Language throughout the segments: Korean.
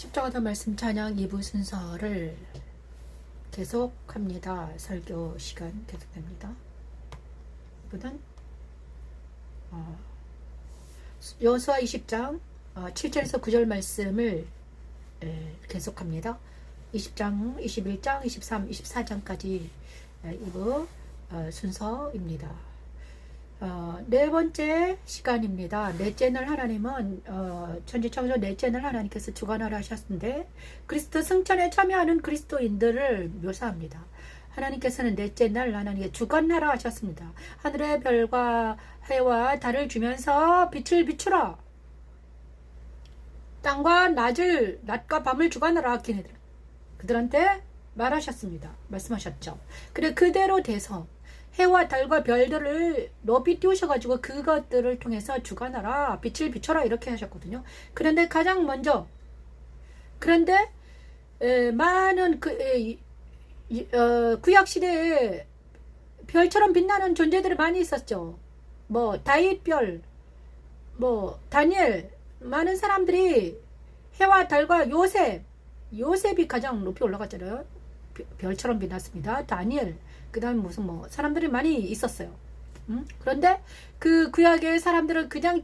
십자가의 말씀 찬양 2부 순서를 계속합니다. 설교 시간 계속됩니다. 이분은 여호수아 20장 7절에서 9절 말씀을 계속합니다. 20장, 21장, 23, 24장까지 2부 순서입니다. 네 번째 시간입니다. 넷째 날 하나님은 천지창조 넷째 날 하나님께서 주관하라 하셨는데 그리스도 승천에 참여하는 그리스도인들을 묘사합니다. 하나님께서는 넷째 날 하나님께 주관하라 하셨습니다. 하늘의 별과 해와 달을 주면서 빛을 비추라. 땅과 낮과 밤을 주관하라. 그들한테 말하셨습니다. 말씀하셨죠. 그래 그대로 돼서 해와 달과 별들을 높이 띄우셔가지고 그것들을 통해서 주관하라, 빛을 비춰라 이렇게 하셨거든요. 그런데 가장 먼저 많은 구약 시대에 별처럼 빛나는 존재들이 많이 있었죠. 뭐 다윗별, 뭐 다니엘, 많은 사람들이 해와 달과 요셉이 가장 높이 올라갔잖아요. 별처럼 빛났습니다. 다니엘, 그 다음에 무슨 사람들이 많이 있었어요. 그런데 그 구약의 사람들은 그냥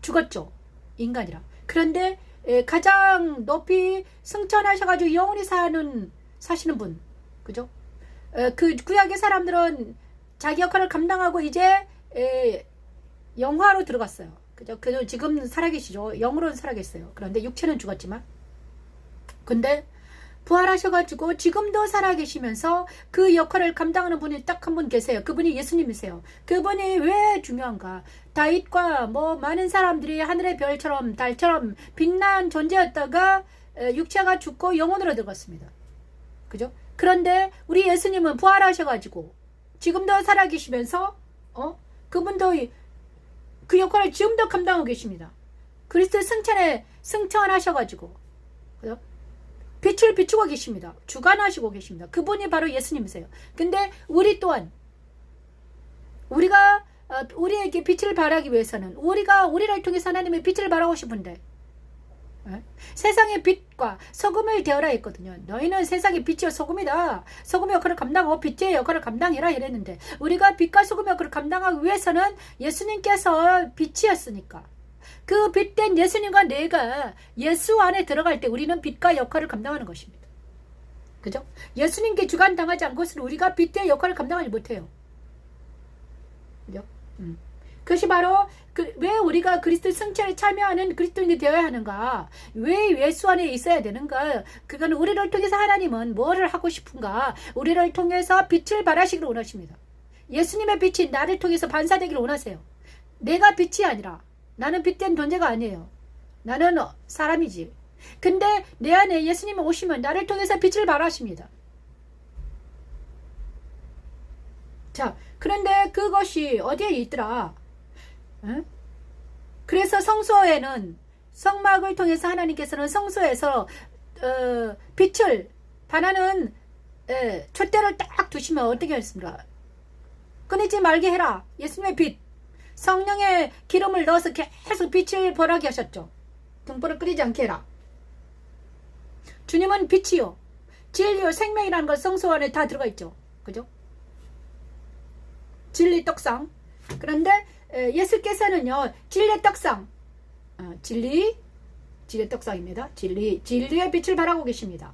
죽었죠. 인간이라. 그런데 가장 높이 승천하셔가지고 영원히 사시는 분. 그죠? 그 구약의 사람들은 자기 역할을 감당하고 이제 영화로 들어갔어요. 그죠? 그래서 지금 살아계시죠. 영으로는 살아계세요. 그런데 육체는 죽었지만. 근데 부활하셔가지고 지금도 살아계시면서 그 역할을 감당하는 분이 딱 한 분 계세요. 그분이 예수님이세요. 그분이 왜 중요한가? 다윗과 많은 사람들이 하늘의 별처럼 달처럼 빛난 존재였다가 육체가 죽고 영혼으로 들어갔습니다. 그죠? 그런데 우리 예수님은 부활하셔가지고 지금도 살아계시면서 그분도 그 역할을 지금도 감당하고 계십니다. 그리스도 승천하셔가지고 그죠? 빛을 비추고 계십니다. 주관하시고 계십니다. 그분이 바로 예수님이세요. 근데 우리 또한 우리에게 빛을 발하기 위해서는 우리를 통해서 하나님의 빛을 발하고 싶은데 세상의 빛과 소금을 되어라 했거든요. 너희는 세상의 빛이요 소금이다. 소금의 역할을 감당하고 빛의 역할을 감당해라 이랬는데 우리가 빛과 소금의 역할을 감당하기 위해서는 예수님께서 빛이었으니까 그 빛된 예수님과 내가 예수 안에 들어갈 때 우리는 빛과 역할을 감당하는 것입니다. 그죠? 예수님께 주관당하지 않고서는 우리가 빛의 역할을 감당하지 못해요. 그죠? 그것이 바로 왜 우리가 그리스도 승천에 참여하는 그리스도인이 되어야 하는가? 왜 예수 안에 있어야 되는가? 그건 우리를 통해서 하나님은 뭐를 하고 싶은가? 우리를 통해서 빛을 발하시기를 원하십니다. 예수님의 빛이 나를 통해서 반사되기를 원하세요. 내가 빛이 아니라 나는 빛된 존재가 아니에요. 나는 사람이지. 근데 내 안에 예수님이 오시면 나를 통해서 빛을 발하십니다. 자, 그런데 그것이 어디에 있더라? 응? 그래서 성소에는 성막을 통해서 하나님께서는 성소에서 빛을 반하는 촛대를 딱 두시면 어떻게 했습니까? 끊이지 말게 해라. 예수님의 빛. 성령의 기름을 넣어서 계속 빛을 발하게 하셨죠. 등불을 끄리지 않게 해라. 주님은 빛이요 진리요 생명이라는 것 성소 안에 다 들어가 있죠. 그죠? 진리 떡상. 그런데 예수께서는요 진리의 떡상, 진리의 떡상입니다. 진리의 빛을 발하고 계십니다.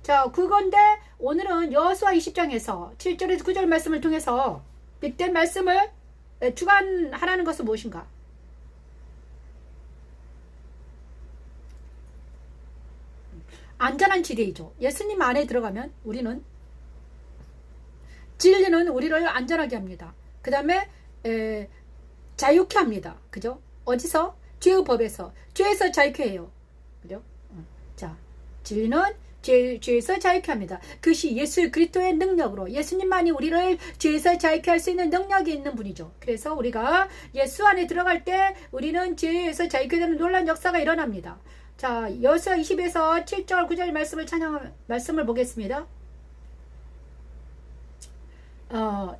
자, 그건데 오늘은 여호수아 20장에서 7절에서 9절 말씀을 통해서 빛된 말씀을 주관하라는 것은 무엇인가? 안전한 지대이죠. 예수님 안에 들어가면 우리는 진리는 우리를 안전하게 합니다. 그 다음에 자유케 합니다. 그죠? 어디서? 죄의 법에서. 죄에서 자유케 해요. 그죠? 자, 진리는 죄에서 자유케 합니다. 그것이 예수 그리스도의 능력으로 예수님만이 우리를 죄에서 자유케 할 수 있는 능력이 있는 분이죠. 그래서 우리가 예수 안에 들어갈 때 우리는 죄에서 자유케 되는 놀라운 역사가 일어납니다. 자, 여호수아 20에서 7절 9절 말씀을 보겠습니다.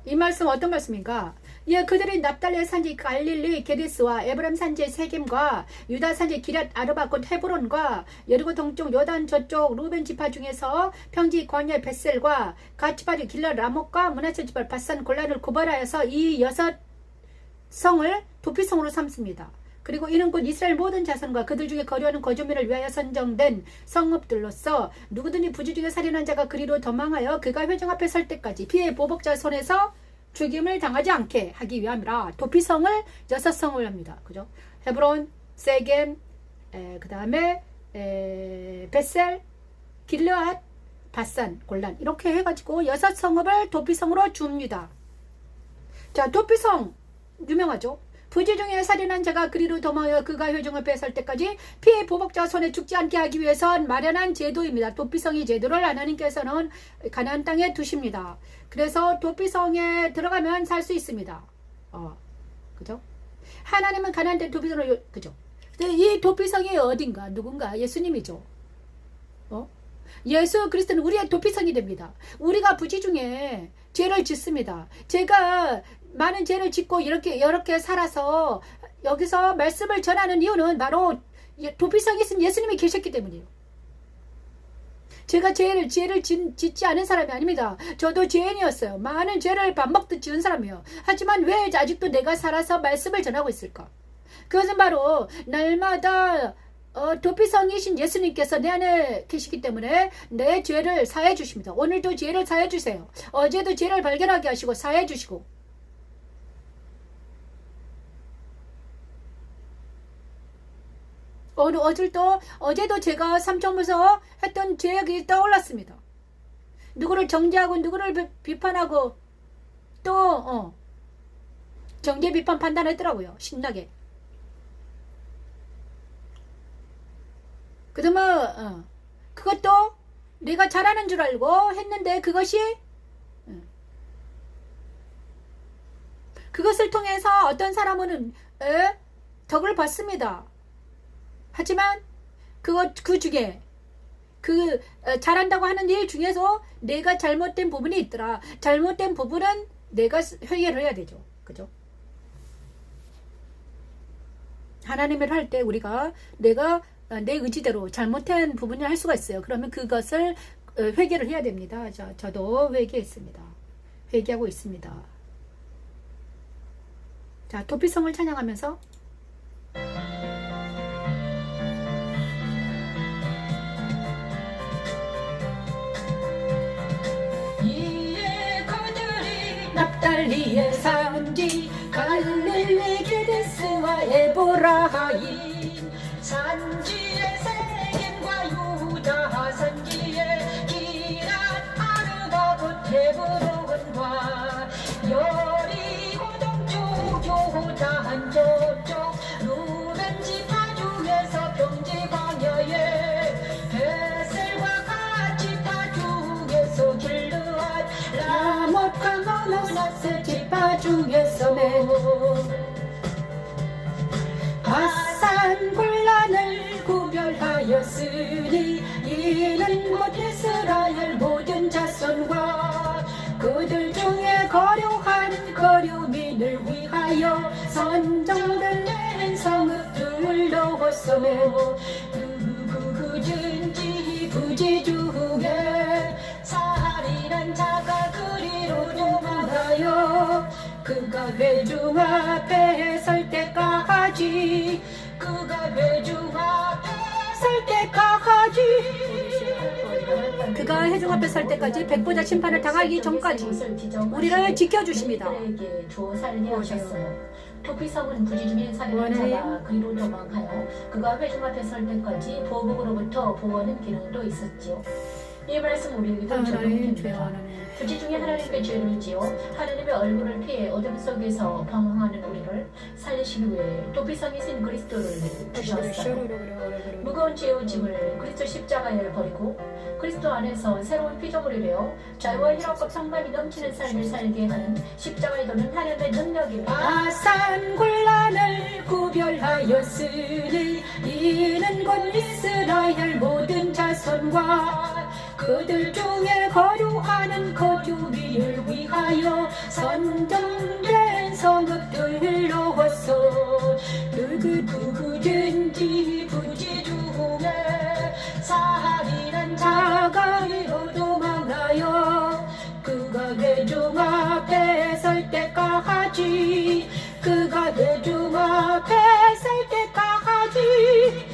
이 말씀 어떤 말씀인가? 예, 그들이 납달리 산지 갈릴리 게데스와 에브람 산지 세겜과 유다 산지 기럇 아르바 곧 헤브론과 여리고 동쪽 요단 저쪽 루벤 지파 중에서 평지 광야 벳셀과 가치바리 길라 라못과 므낫세 지파 바산 골란을 고발하여서 이 6성을 도피성으로 삼습니다. 그리고 이는 곧 이스라엘 모든 자손과 그들 중에 거류하는 거주민을 위하여 선정된 성읍들로서 누구든지 부지 중에 살인한 자가 그리로 도망하여 그가 회중 앞에 설 때까지 피해 보복자 손에서 죽임을 당하지 않게 하기 위함이라. 도피성을 6성을 합니다. 그죠? 헤브론, 세겜, 그 다음에 벳셀, 길르앗, 바산, 골란 이렇게 해가지고 6성읍을 도피성으로 줍니다. 자, 도피성 유명하죠? 부지 중에 살인한 자가 그리로 도망하여 그가 회중을 뺏을 때까지 피해 보복자 손에 죽지 않게 하기 위해서 마련한 제도입니다. 도피성의 제도를 하나님께서는 가나안 땅에 두십니다. 그래서 도피성에 들어가면 살 수 있습니다. 그죠? 하나님은 가나안 땅 도피성을 그죠? 이 도피성이 어딘가 누군가 예수님이죠. 예수 그리스도는 우리의 도피성이 됩니다. 우리가 부지 중에 죄를 짓습니다. 제가 많은 죄를 짓고 이렇게 살아서 여기서 말씀을 전하는 이유는 바로 도피성이 있은 예수님이 계셨기 때문이에요. 제가 죄를 짓지 않은 사람이 아닙니다. 저도 죄인이었어요. 많은 죄를 밥 먹듯 지은 사람이에요. 하지만 왜 아직도 내가 살아서 말씀을 전하고 있을까? 그것은 바로 날마다 도피성이신 예수님께서 내 안에 계시기 때문에 내 죄를 사해 주십니다. 오늘도 죄를 사해 주세요. 어제도 죄를 발견하게 하시고 사해 주시고. 어제도 제가 삼천무서 했던 죄악이 떠올랐습니다. 누구를 정죄하고 누구를 비판하고 또 정죄 비판 판단했더라고요. 신나게. 그러면 그것도 내가 잘하는 줄 알고 했는데 그것을 통해서 어떤 사람은 덕을 받습니다. 하지만 그 중에 잘한다고 하는 일 중에서 내가 잘못된 부분이 있더라. 잘못된 부분은 내가 해결을 해야 되죠. 그죠? 하나님을 할 때 우리가 내가 내 의지대로 잘못한 부분을 할 수가 있어요. 그러면 그것을 회개를 해야 됩니다. 저도 회개했습니다. 회개하고 있습니다. 자, 도피성을 찬양하면서 납달리의 산지 갈릴리 게데스와 에보라하임 산지의 세겜과 유다 산지의 기럇 아르바 곧 헤브론과 여리고 동쪽 요단 저쪽 루벤 지파 중에서 평지 광야에 벳셀과 가치파 중에서 길르앗 라못과 므낫세 지파 중에서 바산 골란을 구별하였으니 이는 곧 이스라엘 모든 자손과 그들 중에 거류한 거류민을 위하여 선정된 내 성읍들을 넣었으며 누구든지 부지 중에 살인한 자가 그리로 도망하여 그가 회중 앞에 설 때까지 그가 회중 앞에 설 때까지 그가 회중 앞에 설 때까지 백보자 심판을 당하기 전까지 우리를 지켜주십니다. 도피성은 부지 중에 살인한 자가 그리로 도망하여 그가 회중 앞에 설 때까지 보복으로부터 보호하는 기능도 있었지요. 이 말씀 우리에게도 적용됩니다. 부지 중에 하나님께 죄를 지어 하나님의 얼굴을 피해 어둠 속에서 방황하는 우리를 살리시기 위해 도피성이신 그리스도를 주셨어요. 무거운 죄의 짐을 그리스도 십자가에 버리고 그리스도 안에서 새로운 피조물이 되어 자유와 희락과 평강이 넘치는 삶을 살게 하는 십자가에 도는 하나님의 능력입니다. 바산 골란을 구별하였으니 이는 곧 이스라엘 모든 자손과 그들 중에 거류하는 거주민을 위하여 선정된 성읍들로 왔어. 누구든지 부지 중에 살인한 자가 이로 도망하여 그가 회중 앞에 설 때까지, 그가 회중 앞에 설 때까지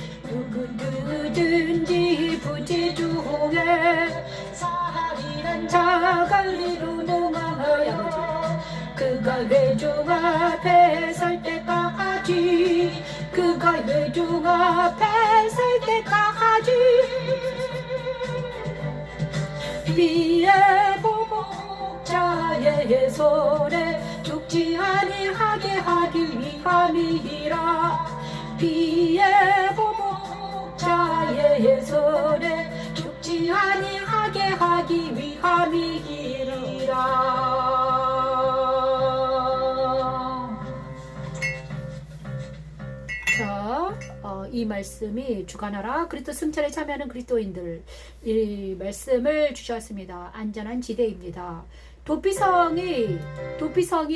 누구든지 부지 중에 살인한 자가 이로 도망하여 그가 회중 앞에 설 때까지, 그가 회중 앞에 설 때까지 비에 보복자의 손에 죽지 아니하게 하기 위함이라. 비에 보복자의 손에 죽지 아니하게 하기 위함이라. 자, 이 말씀이 주관하라 그리스도 승천에 참여하는 그리스도인들, 이 말씀을 주셨습니다. 안전한 지대입니다. 도피성이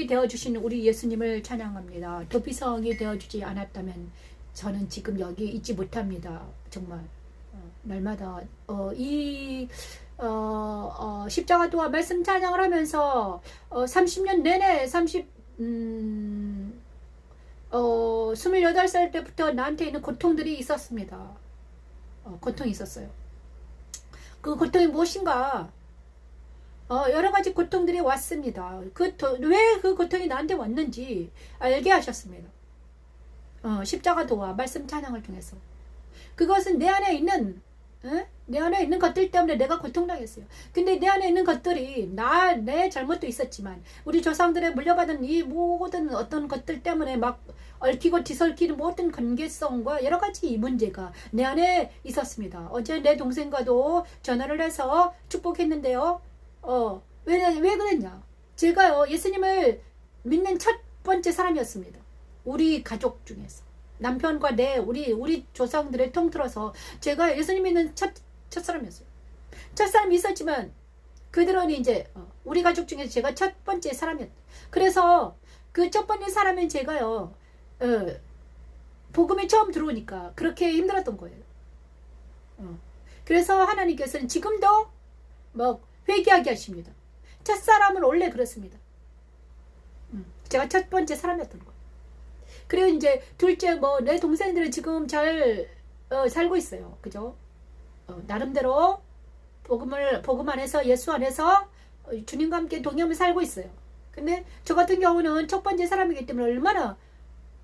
되어주신 우리 예수님을 찬양합니다. 도피성이 되어주지 않았다면 저는 지금 여기 있지 못합니다. 정말 날마다 십자가 도와 말씀 찬양을 하면서 30년 내내 28살 때부터 나한테 있는 고통들이 있었습니다. 고통이 있었어요. 그 고통이 무엇인가? 여러 가지 고통들이 왔습니다. 왜 그 고통이 나한테 왔는지 알게 하셨습니다. 십자가 도와 말씀 찬양을 통해서. 그것은 내 안에 있는 것들 때문에 내가 고통당했어요. 근데 내 안에 있는 것들이 내 잘못도 있었지만 우리 조상들의 물려받은 이 모든 어떤 것들 때문에 막 얽히고 뒤설키는 모든 관계성과 여러 가지 문제가 내 안에 있었습니다. 어제 내 동생과도 전화를 해서 축복했는데요. 왜 그랬냐? 제가요, 예수님을 믿는 첫 번째 사람이었습니다. 우리 가족 중에서. 남편과 우리 조상들의 통틀어서 제가 예수님 믿는 첫 사람이었어요. 첫 사람이 있었지만 그들은 이제 우리 가족 중에서 제가 첫 번째 사람이었다. 그래서 그 첫 번째 사람인 제가요, 복음이 처음 들어오니까 그렇게 힘들었던 거예요. 그래서 하나님께서는 지금도 뭐 회개하게 하십니다. 첫 사람은 원래 그렇습니다. 제가 첫 번째 사람이었던 거예요. 그리고 이제 둘째 내 동생들은 지금 잘 살고 있어요. 그죠? 나름대로 복음 안에서 예수 안에서 주님과 함께 동행하며 살고 있어요. 근데 저 같은 경우는 첫 번째 사람이기 때문에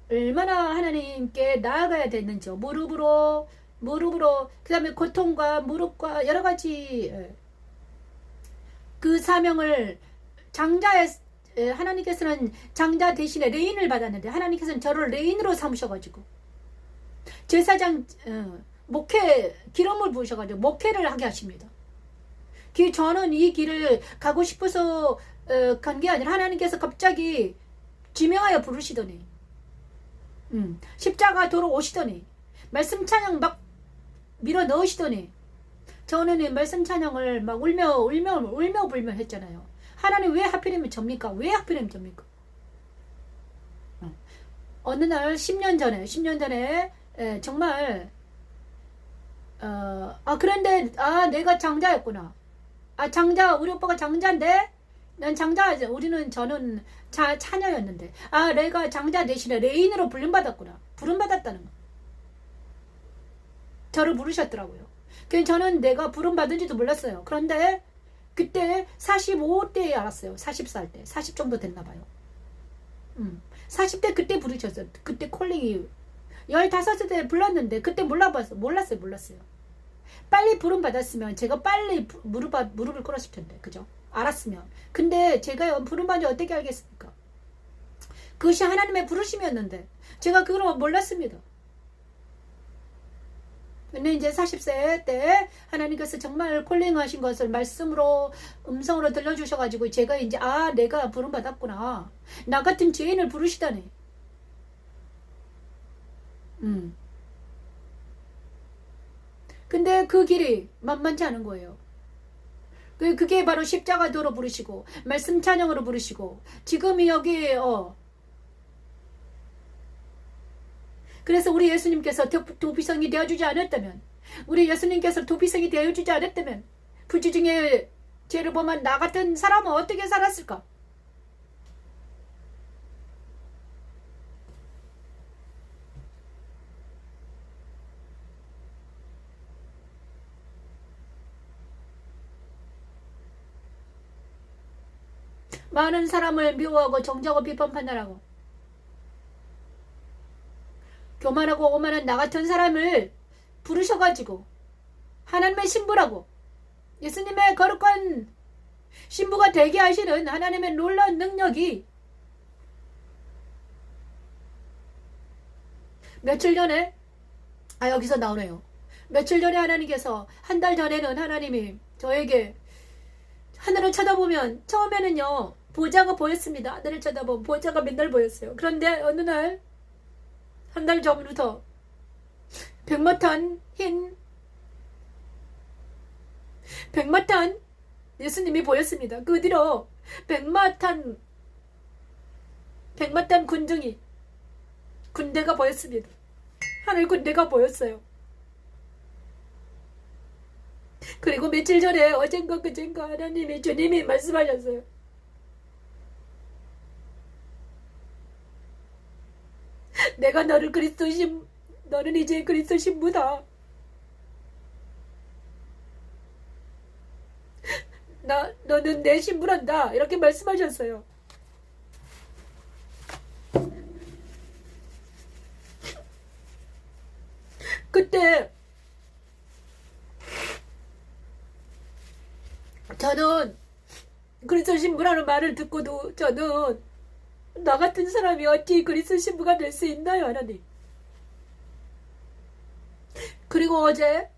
얼마나 하나님께 나아가야 되는지 무릎으로 그 다음에 고통과 무릎과 여러 가지 그 사명을 하나님께서는 장자 대신에 레인을 받았는데 하나님께서는 저를 레인으로 삼으셔가지고 제사장 목회 기름을 부으셔가지고 목회를 하게 하십니다. 저는 이 길을 가고 싶어서 간 게 아니라 하나님께서 갑자기 지명하여 부르시더니 십자가 도로 오시더니 말씀 찬양 막 밀어 넣으시더니 저는 말씀 찬양을 막 울며 불며 했잖아요. 하나님 왜 하필이면 접니까? 왜 하필이면 접니까? 어느 날 10년 전에 정말 그런데 내가 장자였구나. 우리 오빠가 장자인데 저는 차녀였는데 내가 장자 대신에 레인으로 부름받았다는 거. 저를 부르셨더라고요. 그래서 저는 내가 부름받은지도 몰랐어요. 그런데 그때 45대에 알았어요. 40살 때. 40 정도 됐나 봐요. 40대 그때 부르셨어요. 그때 콜링이 15대 불렀는데 그때 몰랐어요. 빨리 부름받았으면 제가 빨리 무릎을 꿇었을 텐데. 그죠? 알았으면. 근데 제가 부름받은지 어떻게 알겠습니까? 그것이 하나님의 부르심이었는데 제가 그걸 몰랐습니다. 근데 이제 40세 때 하나님께서 정말 콜링하신 것을 말씀으로 음성으로 들려주셔가지고 제가 이제 내가 부름받았구나. 나 같은 죄인을 부르시다니. 근데 그 길이 만만치 않은 거예요. 그게 바로 십자가도로 부르시고 말씀 찬양으로 부르시고 지금이 여기 그래서 우리 예수님께서 도피성이 되어주지 않았다면, 우리 예수님께서 도피성이 되어주지 않았다면 부지 중에 죄를 범한 나 같은 사람은 어떻게 살았을까? 많은 사람을 미워하고 정죄하고 비판하느라고 교만하고 오만한 나 같은 사람을 부르셔가지고 하나님의 신부라고, 예수님의 거룩한 신부가 되게 하시는 하나님의 놀라운 능력이 며칠 전에 여기서 나오네요. 며칠 전에 하나님께서, 한 달 전에는 하나님이 저에게 하늘을 쳐다보면 처음에는요 보좌가 보였습니다. 하늘을 쳐다보면 보좌가 맨날 보였어요. 그런데 어느 날 한 달 전부터 백마탄 예수님이 보였습니다. 그 뒤로 백마탄 군대가 보였습니다. 하늘 군대가 보였어요. 그리고 며칠 전에 어젠가 그젠가 주님이 말씀하셨어요. 내가 너는 이제 그리스도 신부다. 너는 내 신부란다. 이렇게 말씀하셨어요. 그때 저는 그리스도 신부라는 말을 듣고도 저는 나 같은 사람이 어찌 그리스도 신부가 될 수 있나요, 하나님? 그리고 어제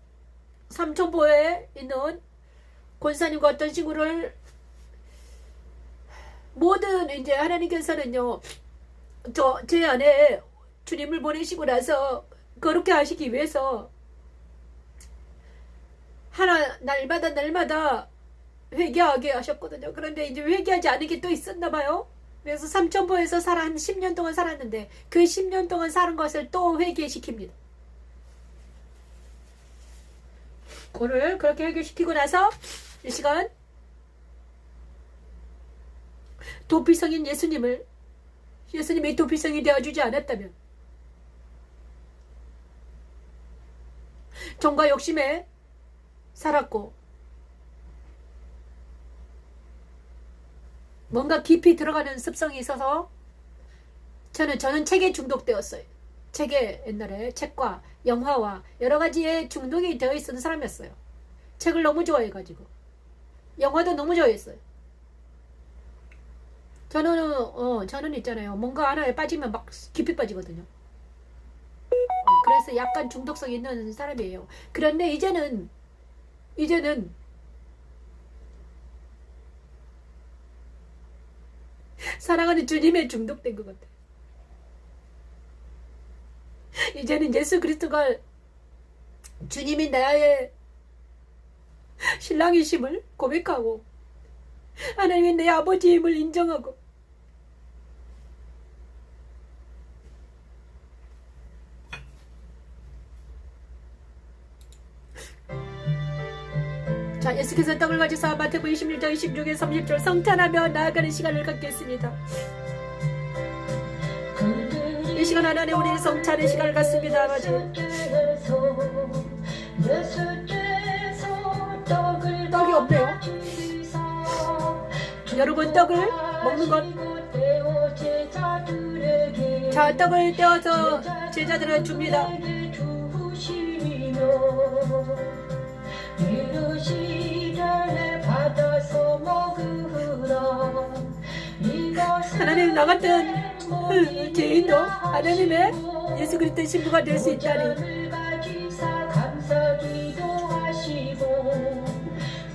삼천포에 있는 권사님과 어떤 친구를 모든 이제 하나님께서는요 제 안에 주님을 보내시고 나서 거룩게 하시기 위해서 날마다 회개하게 하셨거든요. 그런데 이제 회개하지 않은 게 또 있었나 봐요. 그래서 삼천포에서 한 10년 동안 살았는데 그 10년 동안 사는 것을 또 회개시킵니다. 오늘 그렇게 회개시키고 나서 이 시간 도피성인 예수님이 도피성이 되어주지 않았다면 정과 욕심에 살았고 뭔가 깊이 들어가는 습성이 있어서 저는 책에 중독되었어요. 옛날에 책과 영화와 여러 가지에 중독이 되어 있었던 사람이었어요. 책을 너무 좋아해가지고 영화도 너무 좋아했어요. 저는 있잖아요. 뭔가 하나에 빠지면 막 깊이 빠지거든요. 그래서 약간 중독성이 있는 사람이에요. 그런데 이제는 사랑하는 주님에 중독된 것 같아요. 이제는 예수 그리스도가 주님이 나의 신랑이심을 고백하고 하나님이 내 아버지임을 인정하고 자, 예수께서 떡을 가지사 마태복음 26장 26에 30절 성찬하며 나아가는 시간을 갖겠습니다. 이 시간 하나님 우리 성찬의 시간을 갖습니다. 아버지 떡이 없네요. 여러분 떡을 먹는 것. 자, 떡을 떼어서 제자들은 줍니다. 하나님 나 같은 죄인도 하나님의 예수 그리스도의 신부가 될 수 있다니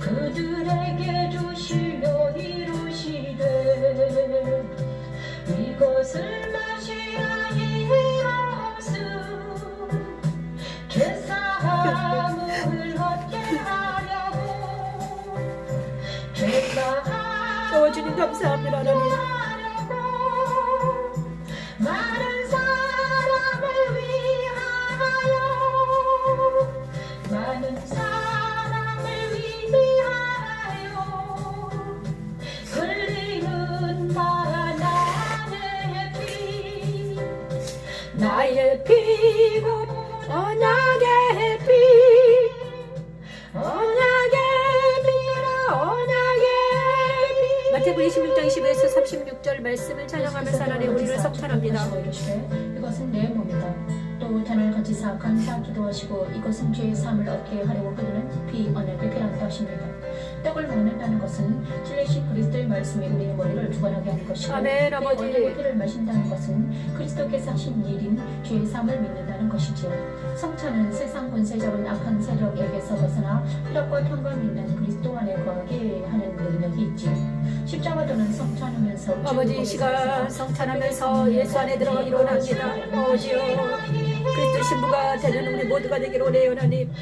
그들에게 주시며 이루시되 이것을 마시라 이 옷은 죄사함을 얻게 하려고 주님 감사합니다. 하나님. 많은 사람을 위하여 많은 사람을 위하여 흘리는 나의 피 언약의 피 언약의 피라 언약의 피 마태복음 26장 25에서 36절 말씀을 찬양하면서 하나님 우리를 성찬합니다. 이것은 내 몸이다. 또 단을 같이 감사 기도하시고 이것은 죄의 사함을 얻게 하려고 흐르는 피 언약의 피라고 하십니다. 떡을 먹는다는 것은 진리신 그리스도의 말씀이 우리의 머리를 주관하게 하는 것이고 아멘. 아버지. 언약의 피를 마신다는 것은 그리스도께서 하신 일인 죄의 사함을 믿는다는 것이지요. 성찬은 세상 권세 잡은 악한 세력에게서 벗어나 희락과 평강이 있는 그리스도 안에 거하게 하는 능력이 있지요. 십자가 또는 성찬하면서 아버지 이 시간 성찬하면서 예수 안에 들어가기로 원합니다. 아버지요 그리스도 신부가 되는 우리 모두가 되기로 원해요. 하나님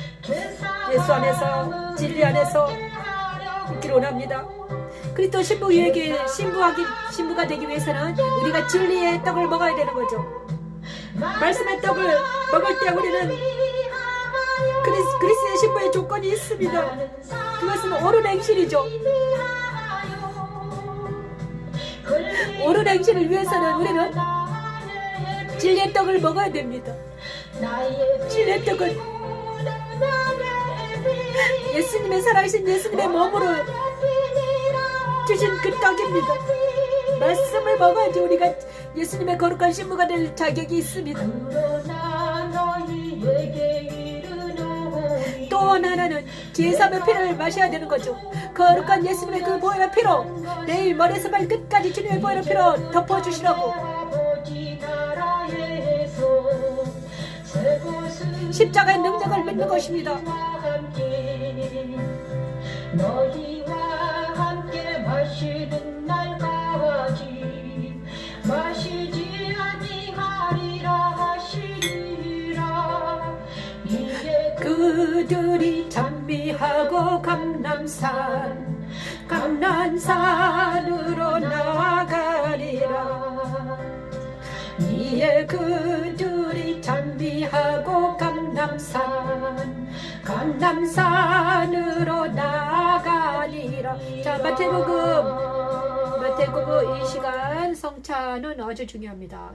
예수 안에서 진리 안에서 있기로 원합니다. 그리스도 신부에게 신부가 되기 위해서는 우리가 진리의 떡을 먹어야 되는 거죠. 말씀의 떡을 먹을 때 우리는 그리스도의 신부의 조건이 있습니다. 그것은 옳은 행실이죠. 옳은 행실을 위해서는 우리는 진리의 떡을 먹어야 됩니다. 진리의 떡은 예수님의 살아계신 예수님의 몸으로 주신 그 떡입니다. 말씀을 먹어야지 우리가 예수님의 거룩한 신부가 될 자격이 있습니다. 또 하나는 제3의 피를 마셔야 되는 거죠. 거룩한 예수님의 그 보혈의 피로 내일 머리에서 발끝까지 주님의 보혈의 피로 덮어주시라고 십자가의 능력을 믿는 것입니다. 너희와 함께 마시는 날까지 마시지 아니하리라 하시니라. 이에 그들이 찬미하고 감난산으로 나가리라. 이에 그들이 찬미하고 감남산으로 나가리라. 자, 마태복음 이 시간 성찬은 아주 중요합니다.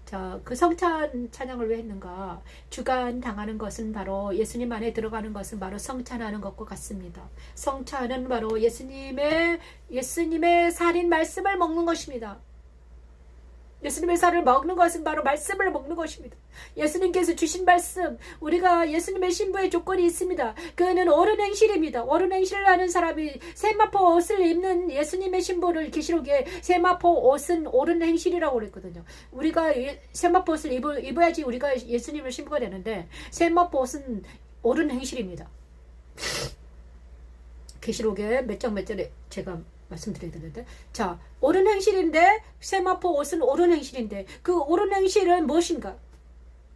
자, 그 성찬 찬양을 왜 했는가? 주간 당하는 것은 바로 예수님 안에 들어가는 것은 바로 성찬하는 것과 같습니다. 성찬은 바로 예수님의 살인 말씀을 먹는 것입니다. 예수님의 살을 먹는 것은 바로 말씀을 먹는 것입니다. 예수님께서 주신 말씀, 우리가 예수님의 신부의 조건이 있습니다. 그는 옳은 행실입니다. 옳은 행실을 하는 사람이 세마포 옷을 입는 예수님의 신부를 계시록에 세마포 옷은 옳은 행실이라고 그랬거든요. 우리가 세마포 옷을 입어야지 우리가 예수님의 신부가 되는데 세마포 옷은 옳은 행실입니다. 계시록에 몇 장 몇 절에 제가 말씀드려야 되는데, 자, 옳은 행실인데 세마포 옷은 옳은 행실인데 그 옳은 행실은 무엇인가?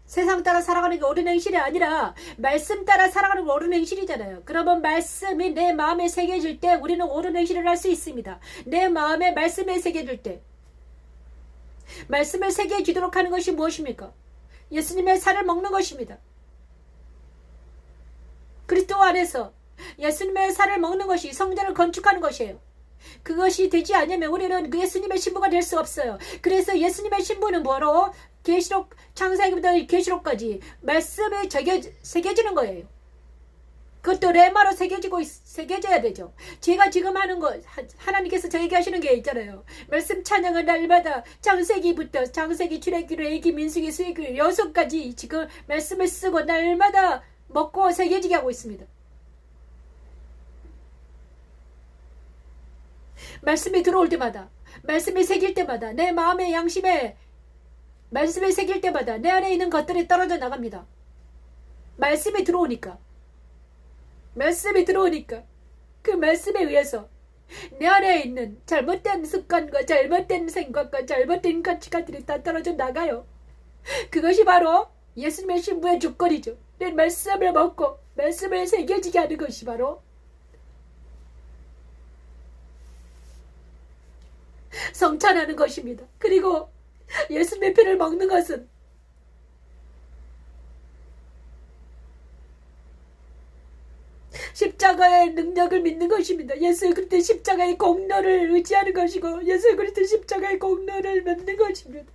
세상 따라 살아가는 게 옳은 행실이 아니라 말씀 따라 살아가는 게 옳은 행실이잖아요. 그러면 말씀이 내 마음에 새겨질 때 우리는 옳은 행실을 할 수 있습니다. 내 마음에 말씀에 새겨질 때 말씀을 새겨지도록 하는 것이 무엇입니까? 예수님의 살을 먹는 것입니다. 그리스도 안에서 예수님의 살을 먹는 것이 성전을 건축하는 것이에요. 그것이 되지 않으면 우리는 그 예수님의 신부가 될 수 없어요. 그래서 예수님의 신부는 뭐로? 계시록, 창세기부터 계시록까지 말씀에 새겨지는 거예요. 그것도 레마로 새겨져야 되죠. 제가 지금 하는 거, 하나님께서 저에게 하시는 게 있잖아요. 말씀 찬양을 날마다 창세기부터 창세기, 출애굽기, 레위기, 민수기, 수익기 6가지 지금 말씀을 쓰고 날마다 먹고 새겨지게 하고 있습니다. 말씀이 들어올 때마다, 말씀이 새길 때마다, 내 마음의 양심에 말씀이 새길 때마다 내 안에 있는 것들이 떨어져 나갑니다. 말씀이 들어오니까 그 말씀에 의해서 내 안에 있는 잘못된 습관과 잘못된 생각과 잘못된 가치관들이 다 떨어져 나가요. 그것이 바로 예수님의 신부의 조건이죠. 내 말씀을 먹고 말씀을 새겨지게 하는 것이 바로 성찬하는 것입니다. 그리고 예수님의 피를 먹는 것은 십자가의 능력을 믿는 것입니다. 예수 그리스도의 십자가의 공로를 의지하는 것이고 예수 그리스도의 십자가의 공로를 믿는 것입니다.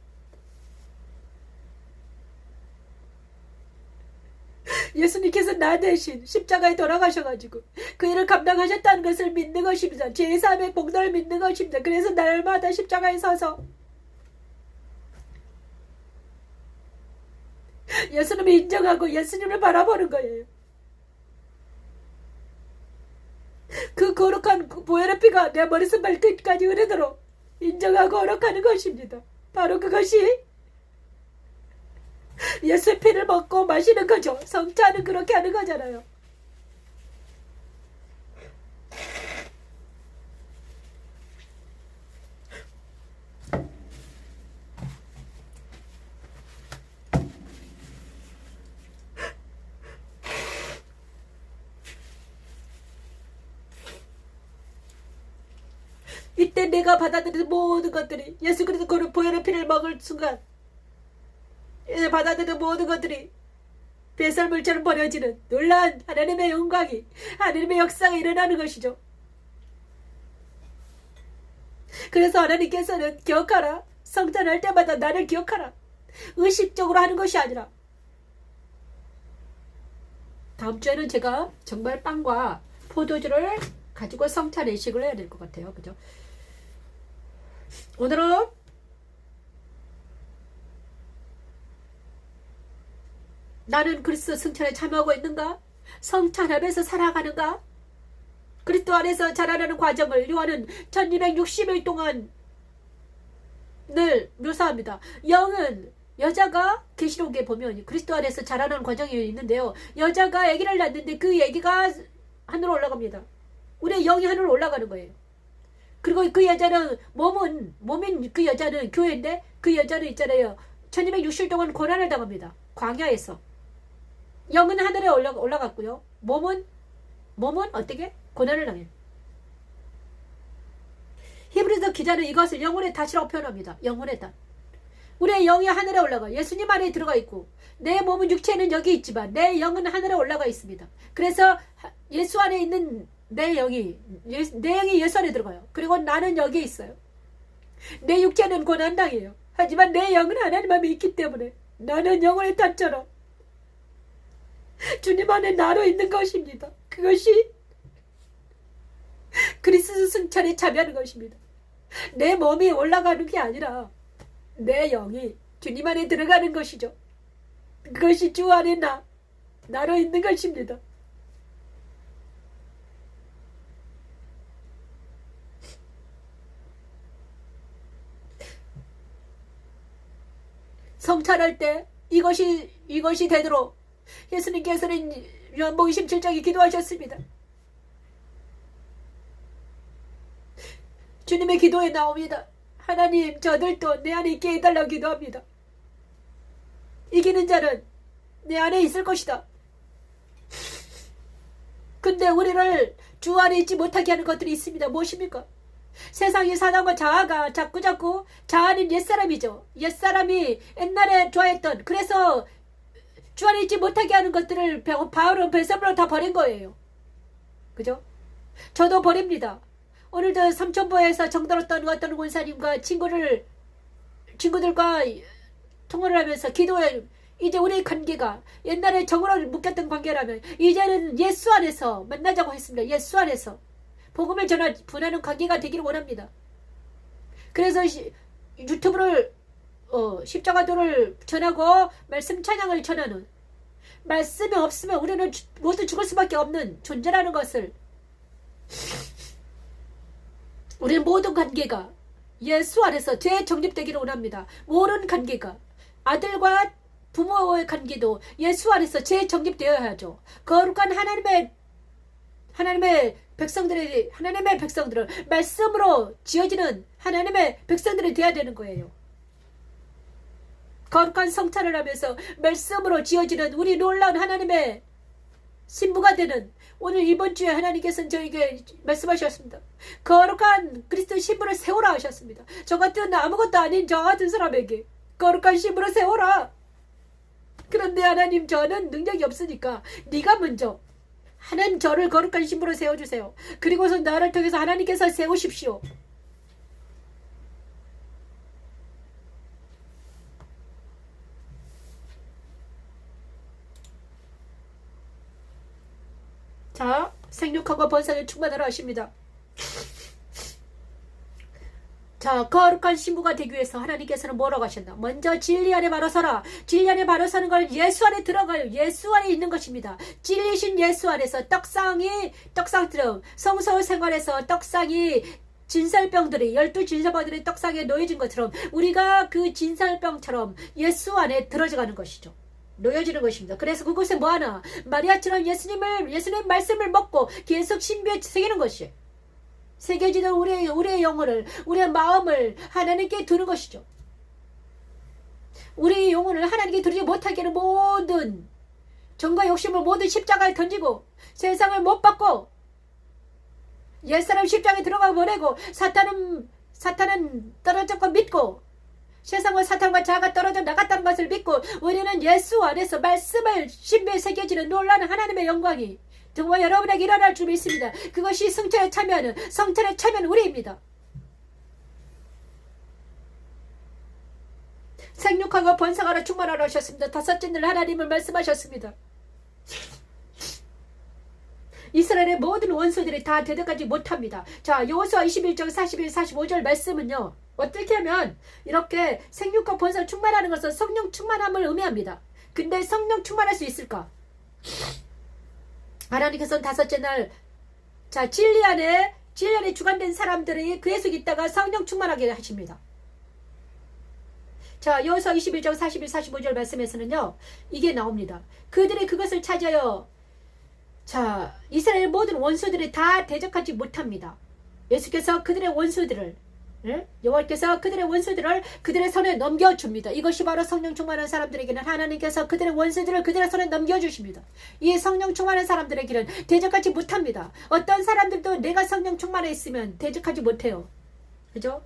예수님께서 나 대신 십자가에 돌아가셔가지고 그 일을 감당하셨다는 것을 믿는 것입니다. 제3의 공로를 믿는 것입니다. 그래서 날마다 십자가에 서서 예수님을 인정하고 예수님을 바라보는 거예요. 그 거룩한 보혈의 피가 내 머리에서 발끝까지 흐르도록 인정하고 거룩하는 것입니다. 바로 그것이 예수의 피를 먹고 마시는 거죠. 성찬은 그렇게 하는 거잖아요. 이때 내가 받아들인 모든 것들이 예수 그리스도 그 보혈의 피를 먹을 순간 받아들인 모든 것들이 배설물처럼 버려지는 놀라운 하나님의 영광이 하나님의 역사가 일어나는 것이죠. 그래서 하나님께서는 기억하라. 성찬할 때마다 나를 기억하라. 의식적으로 하는 것이 아니라 다음 주에는 제가 정말 빵과 포도주를 가지고 성찬 의식을 해야 될 것 같아요. 그죠? 오늘은 나는 그리스도 성찬에 참여하고 있는가? 성찬하면서 살아가는가? 그리스도 안에서 자라나는 과정을 요한은 1260일 동안 늘 묘사합니다. 영은 여자가 계시록에 보면 그리스도 안에서 자라나는 과정이 있는데요. 여자가 아기를 낳는데 그 아기가 하늘로 올라갑니다. 우리의 영이 하늘로 올라가는 거예요. 그리고 그 여자는 몸인 그 여자는 교회인데 그 여자는 있잖아요. 1260일 동안 고난을 당합니다. 광야에서. 영은 하늘에 올라갔고요. 몸은 어떻게? 고난을 당해요. 히브리서 기자는 이것을 영혼의 탓이라고 표현합니다. 영혼의 탓. 우리의 영이 하늘에 올라가 예수님 안에 들어가 있고 내 몸은 육체는 여기 있지만 내 영은 하늘에 올라가 있습니다. 그래서 예수 안에 있는 내 영이 예수 안에 들어가요. 그리고 나는 여기에 있어요. 내 육체는 고난당해요. 하지만 내 영은 하나님 안에 있기 때문에 나는 영혼의 탓처럼 주님 안에 나로 있는 것입니다. 그것이 그리스도 승천에 참여하는 것입니다. 내 몸이 올라가는 게 아니라 내 영이 주님 안에 들어가는 것이죠. 그것이 주 안에 나로 있는 것입니다. 성찬할 때 이것이 되도록 예수님께서는 요한복음 27장에 기도하셨습니다. 주님의 기도에 나옵니다. 하나님 저들도 내 안에 있게 해달라고 기도합니다. 이기는 자는 내 안에 있을 것이다. 근데 우리를 주 안에 있지 못하게 하는 것들이 있습니다. 무엇입니까? 세상의 사단과 자아가 자꾸 자아는 옛사람이죠. 옛사람이 옛날에 좋아했던 그래서 주 안에 있지 못하게 하는 것들을 바울은 배설물로 다 버린 거예요. 그죠? 저도 버립니다. 오늘도 삼천포에서 정들었던 어떤 권사님과 친구들과 통화를 하면서 기도해. 이제 우리의 관계가 옛날에 정으로 묶였던 관계라면 이제는 예수 안에서 만나자고 했습니다. 예수 안에서 복음을 전하는 관계가 되기를 원합니다. 그래서 유튜브를 십자가도를 전하고 말씀 찬양을 전하는 말씀이 없으면 우리는 모두 죽을 수밖에 없는 존재라는 것을 우리는 모든 관계가 예수 안에서 재정립되기를 원합니다. 모든 관계가 아들과 부모의 관계도 예수 안에서 재정립되어야 하죠. 거룩한 하나님의 백성들은 말씀으로 지어지는 하나님의 백성들이 되어야 되는 거예요. 거룩한 성찬을 하면서 말씀으로 지어지는 우리 놀라운 하나님의 신부가 되는 오늘 이번 주에 하나님께서는 저에게 말씀하셨습니다. 거룩한 그리스도 신부를 세우라 하셨습니다. 저 같은 아무것도 아닌 저 같은 사람에게 거룩한 신부를 세우라. 그런데 하나님, 저는 능력이 없으니까 네가 먼저 하나님 저를 거룩한 신부로 세워주세요. 그리고서 나를 통해서 하나님께서 세우십시오. 자, 생육하고 번성에 충만하라 하십니다. 자, 거룩한 신부가 되기 위해서 하나님께서는 뭐라고 하셨나? 먼저 진리 안에 바로 서라. 진리 안에 바로 서는 걸 예수 안에 들어가요. 예수 안에 있는 것입니다. 진리신 예수 안에서 떡상처럼 성소 생활에서 떡상이 진설병들이 12진설병들이 떡상에 놓여진 것처럼 우리가 그 진설병처럼 예수 안에 들어가는 것이죠. 놓여지는 것입니다. 그래서 그곳에 뭐하나? 마리아처럼 예수님 말씀을 먹고 계속 신비에 새기는 것이 새겨지는 우리의 영혼을, 우리의 마음을 하나님께 두는 것이죠. 우리의 영혼을 하나님께 두지 못하게 하는 모든 정과 욕심을 모든 십자가에 던지고 세상을 못 받고 옛사람 십자가에 들어가 보내고 사탄은 떨어졌고 믿고 세상과 사탄과 자아가 떨어져 나갔다는 것을 믿고 우리는 예수 안에서 말씀을 신비에 새겨지는 놀라는 하나님의 영광이 정말 여러분에게 일어날 줄 믿습니다. 그것이 성찬에 참여하는 우리입니다. 생육하고 번성하라 충만하라 하셨습니다. 다섯째 날 하나님을 말씀하셨습니다. 이스라엘의 모든 원수들이 다 대적하지 못합니다. 자, 여호수아 21장 41, 45절 말씀은요. 어떻게 하면 이렇게 생육과 번성 충만하는 것은 성령 충만함을 의미합니다. 근데 성령 충만할 수 있을까? 하나님께서는 다섯째 날, 자, 진리 안에 주관된 사람들이 그의 속에 있다가 성령 충만하게 하십니다. 자, 여호수아 21장 41, 45절 말씀에서는요, 이게 나옵니다. 그들이 그것을 찾아요. 자, 이스라엘 모든 원수들이 다 대적하지 못합니다. 예수께서 그들의 원수들을, 여호와께서 그들의 원수들을 그들의 손에 넘겨줍니다. 이것이 바로 성령 충만한 사람들에게는 하나님께서 그들의 원수들을 그들의 손에 넘겨주십니다. 이 성령 충만한 사람들에게는 대적하지 못합니다. 어떤 사람들도 내가 성령 충만해 있으면 대적하지 못해요. 그죠?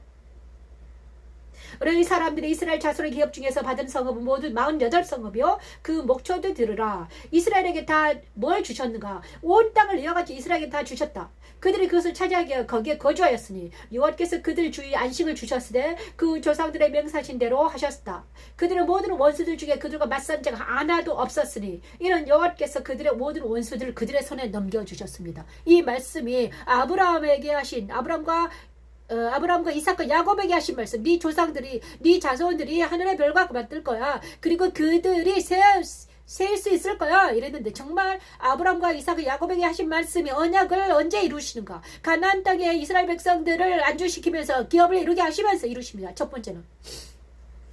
우리 사람들이 이스라엘 자손의 기업 중에서 받은 성읍은 모두 48성읍이요. 그 목초도 들으라. 이스라엘에게 다 뭘 주셨는가? 온 땅을 이어같이 이스라엘에게 다 주셨다. 그들이 그것을 차지하게 거기에 거주하였으니 여호와께서 그들 주위에 안식을 주셨으되 그 조상들의 명사신 대로 하셨다. 그들의 모든 원수들 중에 그들과 맞선 자가 하나도 없었으니 이는 여호와께서 그들의 모든 원수들을 그들의 손에 넘겨주셨습니다. 이 말씀이 아브라함에게 하신 아브라함과 이삭과 야곱에게 하신 말씀, 네 조상들이, 네 자손들이 하늘의 별과 맞들 거야. 그리고 그들이 세일 수 있을 거야. 이랬는데 정말 아브라함과 이삭과 야곱에게 하신 말씀이 언약을 언제 이루시는가? 가나안 땅에 이스라엘 백성들을 안주시키면서 기업을 이루게 하시면서 이루십니다. 첫 번째는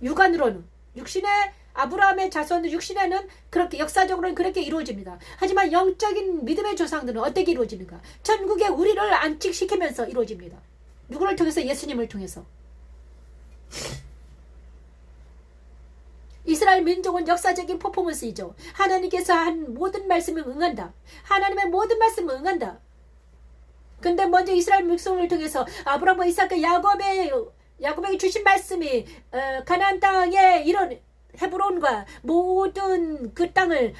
육안으로는 육신의 아브라함의 자손들 육신에는 그렇게 역사적으로는 그렇게 이루어집니다. 하지만 영적인 믿음의 조상들은 어떻게 이루어지는가? 천국에 우리를 안식시키면서 이루어집니다. 누구를 통해서? 예수님을 통해서. 이스라엘 민족은 역사적인 퍼포먼스이죠. 하나님께서 한 모든 말씀을 응한다. 하나님의 모든 말씀을 응한다. 근데 먼저 이스라엘 백성을 통해서 아브라함과 이삭과 야곱에게 주신 말씀이 가나안 땅에 이런 헤브론과 모든 그 땅을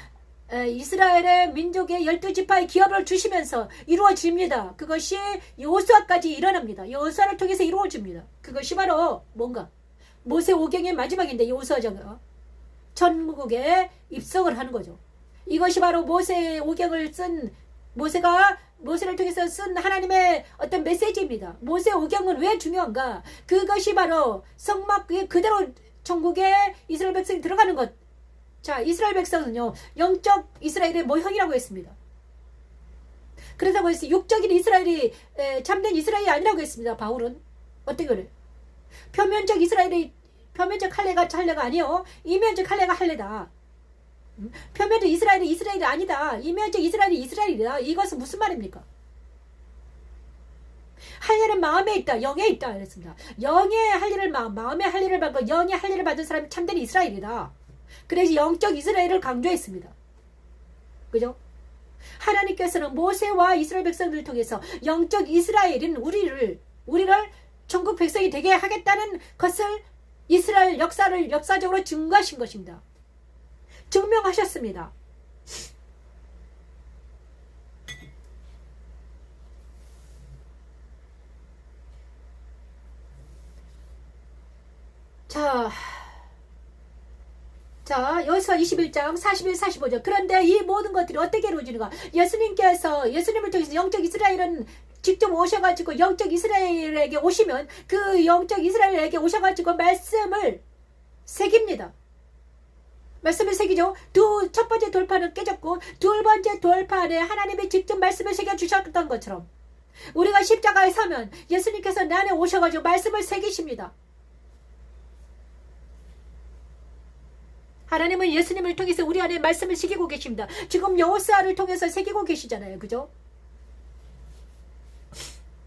이스라엘의 민족의 12지파의 기업을 주시면서 이루어집니다. 그것이 여호수아까지 일어납니다. 여호수아를 통해서 이루어집니다. 그것이 바로 뭔가? 모세 오경의 마지막인데 여호수아가 천국에 입성을 하는 거죠. 이것이 바로 모세 오경을 쓴 모세를 통해서 쓴 하나님의 어떤 메시지입니다. 모세 오경은 왜 중요한가? 그것이 바로 성막 위에 그대로 천국에 이스라엘 백성이 들어가는 것. 자, 이스라엘 백성은요, 영적 이스라엘의 모형이라고 했습니다. 그래서 뭐였어요? 육적인 이스라엘이 참된 이스라엘이 아니라고 했습니다. 바울은 어떻게 그래? 표면적 할례가 아니요. 이면적 할례가 할례다. 표면적 이스라엘이 아니다. 이면적 이스라엘이다. 이것은 무슨 말입니까? 할례는 마음에 있다. 영에 있다. 그랬습니다. 영의 할례를 마음의 할례를 받고 영의 할례를 받은 사람이 참된 이스라엘이다. 그래서 영적 이스라엘을 강조했습니다. 그죠? 하나님께서는 모세와 이스라엘 백성들을 통해서 영적 이스라엘인 우리를 천국 백성이 되게 하겠다는 것을 이스라엘 역사를 역사적으로 증거하신 것입니다. 증명하셨습니다. 자, 여기서 21장 41, 45절. 그런데 이 모든 것들이 어떻게 이루어지는가? 예수님을 통해서 영적 이스라엘은 직접 오셔가지고 영적 이스라엘에게 오시면 그 영적 이스라엘에게 오셔가지고 말씀을 새깁니다. 말씀을 새기죠. 첫 번째 돌파는 깨졌고 두 번째 돌파에 하나님이 직접 말씀을 새겨주셨던 것처럼 우리가 십자가에 서면 예수님께서 내 안에 오셔가지고 말씀을 새기십니다. 하나님은 예수님을 통해서 우리 안에 말씀을 새기고 계십니다. 지금 여호수아를 통해서 새기고 계시잖아요. 그죠?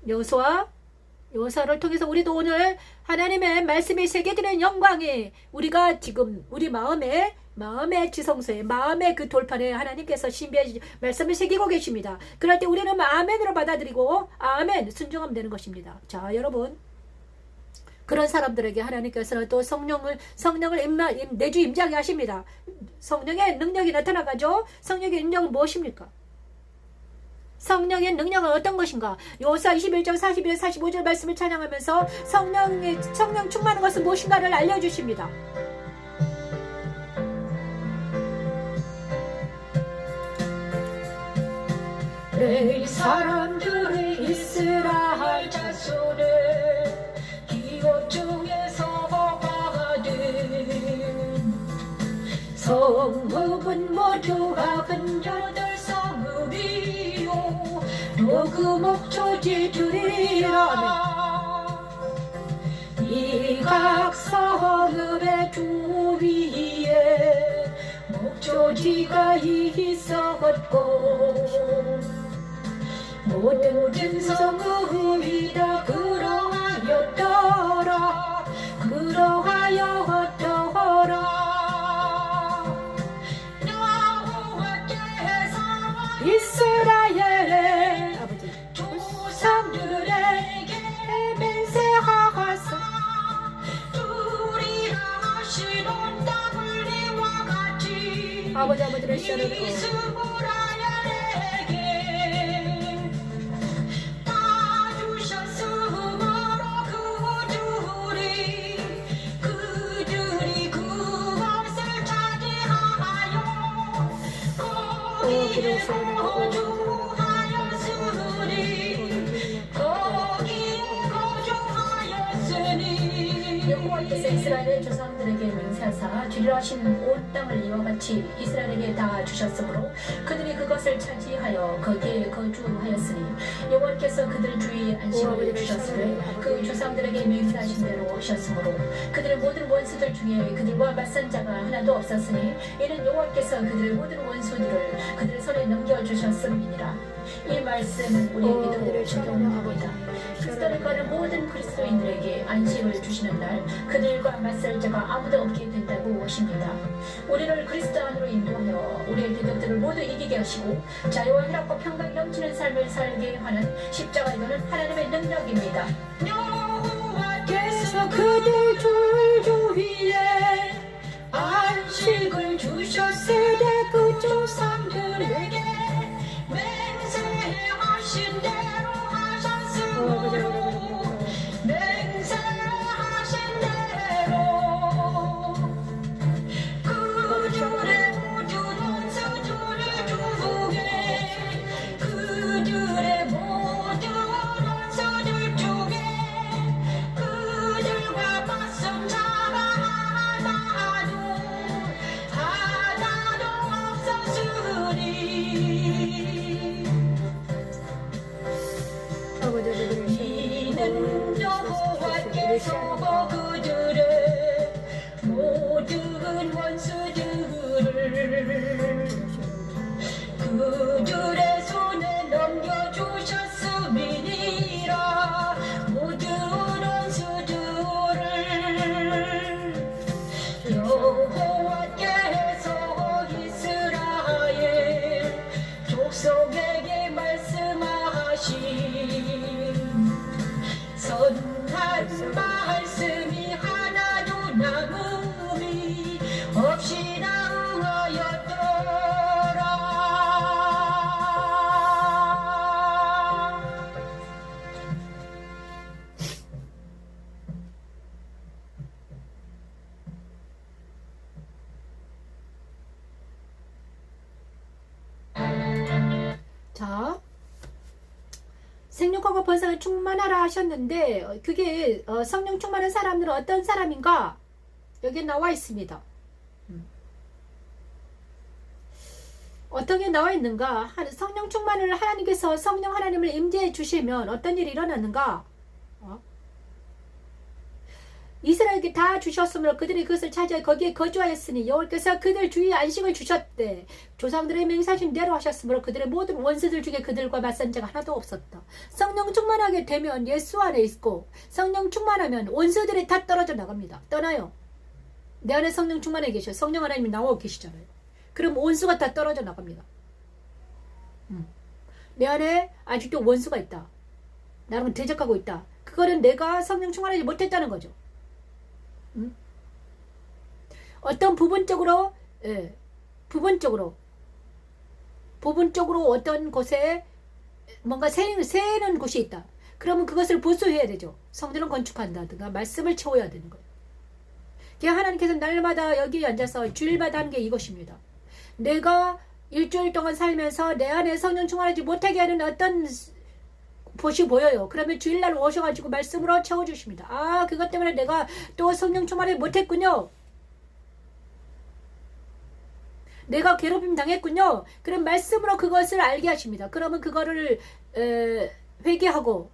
여호수아를 통해서 우리도 오늘 하나님의 말씀이 새겨지는 영광에 우리가 지금 우리 마음의 지성소에 마음의 그 돌판에 하나님께서 신비의 말씀을 새기고 계십니다. 그럴 때 우리는 아멘으로 받아들이고 아멘 순종하면 되는 것입니다. 자, 여러분, 그런 사람들에게 하나님께서는 또 성령을 내주 임재하게 하십니다. 성령의 능력이 나타나가죠. 성령의 능력은 무엇입니까? 성령의 능력은 어떤 것인가? 여호수아 21장 41, 45절 말씀을 찬양하면서 성령 충만한 것은 무엇인가를 알려주십니다. 내 사람들의 이스라엘 자손을 기업 중에서 받은 성읍은 모두가 흔적들 성읍이요 녹음 목초지 주리라. 이 각 성읍의 주위에 목초지가 있었고 모든 성읍이 다 그러하였더라. 여호와께서 이스라엘의 조상들에게 맹세하사 주리라 하시던 더블리와 같이 아버지를 여호와께서 이스라엘의 조상들에게 맹세하사 주리라 하신 온 땅을 이와 같이 이스라엘에게 다 주셨으므로 그들이 그것을 차지하여 거기에 거주하였으니 여호와께서 그들 주위에 안식을 주셨으니 그 조상들에게 맹세하신 대로 하셨으므로 그들의 모든 원수들 중에 그들과 맞선 자가 하나도 없었으니 이는 여호와께서 그들의 모든 원수들을 그들의 손에 넘겨주셨음이니라. 이 말씀은 우리에게도 적용합니다. 그리스도를 거는 모든 그리스도인들에게 안식을 주시는 날 그들과 맞설 자가 아무도 없게 된다고 하십니다. 우리를 그리스도 안으로 인도하여 우리의 대적들을 모두 이기게 하시고 자유와 희락과 평강이 넘치는 삶을 살게 하는 십자가에 도는 하나님의 능력입니다. 여호와께서 그들 주위에 안식을 주셨으되 그 조상들에게 맹세하신 대로 하셨으므로 맹세하신 대로 그들의 모든 원수들을 주게 그들의 모든 원수들 중에 그들과 맞선 자가 하나도 없었으니 이는 여호와께서 그들의 모든 원수들을 그들의 손에 넘겨주셨음이니라. 모든 원수들을 여호와께서 이스라엘 족속 말씀이 하나도 남음이 없이 나으하였더라. 자, 생육하고 번성을 충만하라 하셨는데 그게 성령 충만한 사람들은 어떤 사람인가? 여기에 나와 있습니다. 어떻게 나와 있는가? 성령 충만을 하나님께서 성령 하나님을 임재해 주시면 어떤 일이 일어나는가? 이스라엘에게 다 주셨으므로 그들이 그것을 찾아 거기에 거주하였으니 여호와께서 그들 주위에 안식을 주셨대. 조상들의 맹세하신 대로 하셨으므로 그들의 모든 원수들 중에 그들과 맞선 자가 하나도 없었다. 성령 충만하게 되면 예수 안에 있고 성령 충만하면 원수들이 다 떨어져 나갑니다. 떠나요. 내 안에 성령 충만해 계셔. 성령 하나님이 나와 계시잖아요. 그럼 원수가 다 떨어져 나갑니다. 내 안에 아직도 원수가 있다. 나랑 대적하고 있다. 그거는 내가 성령 충만하지 못했다는 거죠. 어떤 부분적으로 어떤 곳에 뭔가 새는 곳이 있다. 그러면 그것을 보수해야 되죠. 성전을 건축한다든가 말씀을 채워야 되는 거예요. 그냥 하나님께서 날마다 여기 앉아서 주일마다 하는 게 이것입니다. 내가 일주일 동안 살면서 내 안에 성령 충만하지 못하게 하는 어떤 곳이 보여요. 그러면 주일날 오셔가지고 말씀으로 채워주십니다. 아, 그것 때문에 내가 또 성령 충만을 못했군요. 내가 괴롭힘 당했군요. 그럼 말씀으로 그것을 알게 하십니다. 그러면 그거를 회개하고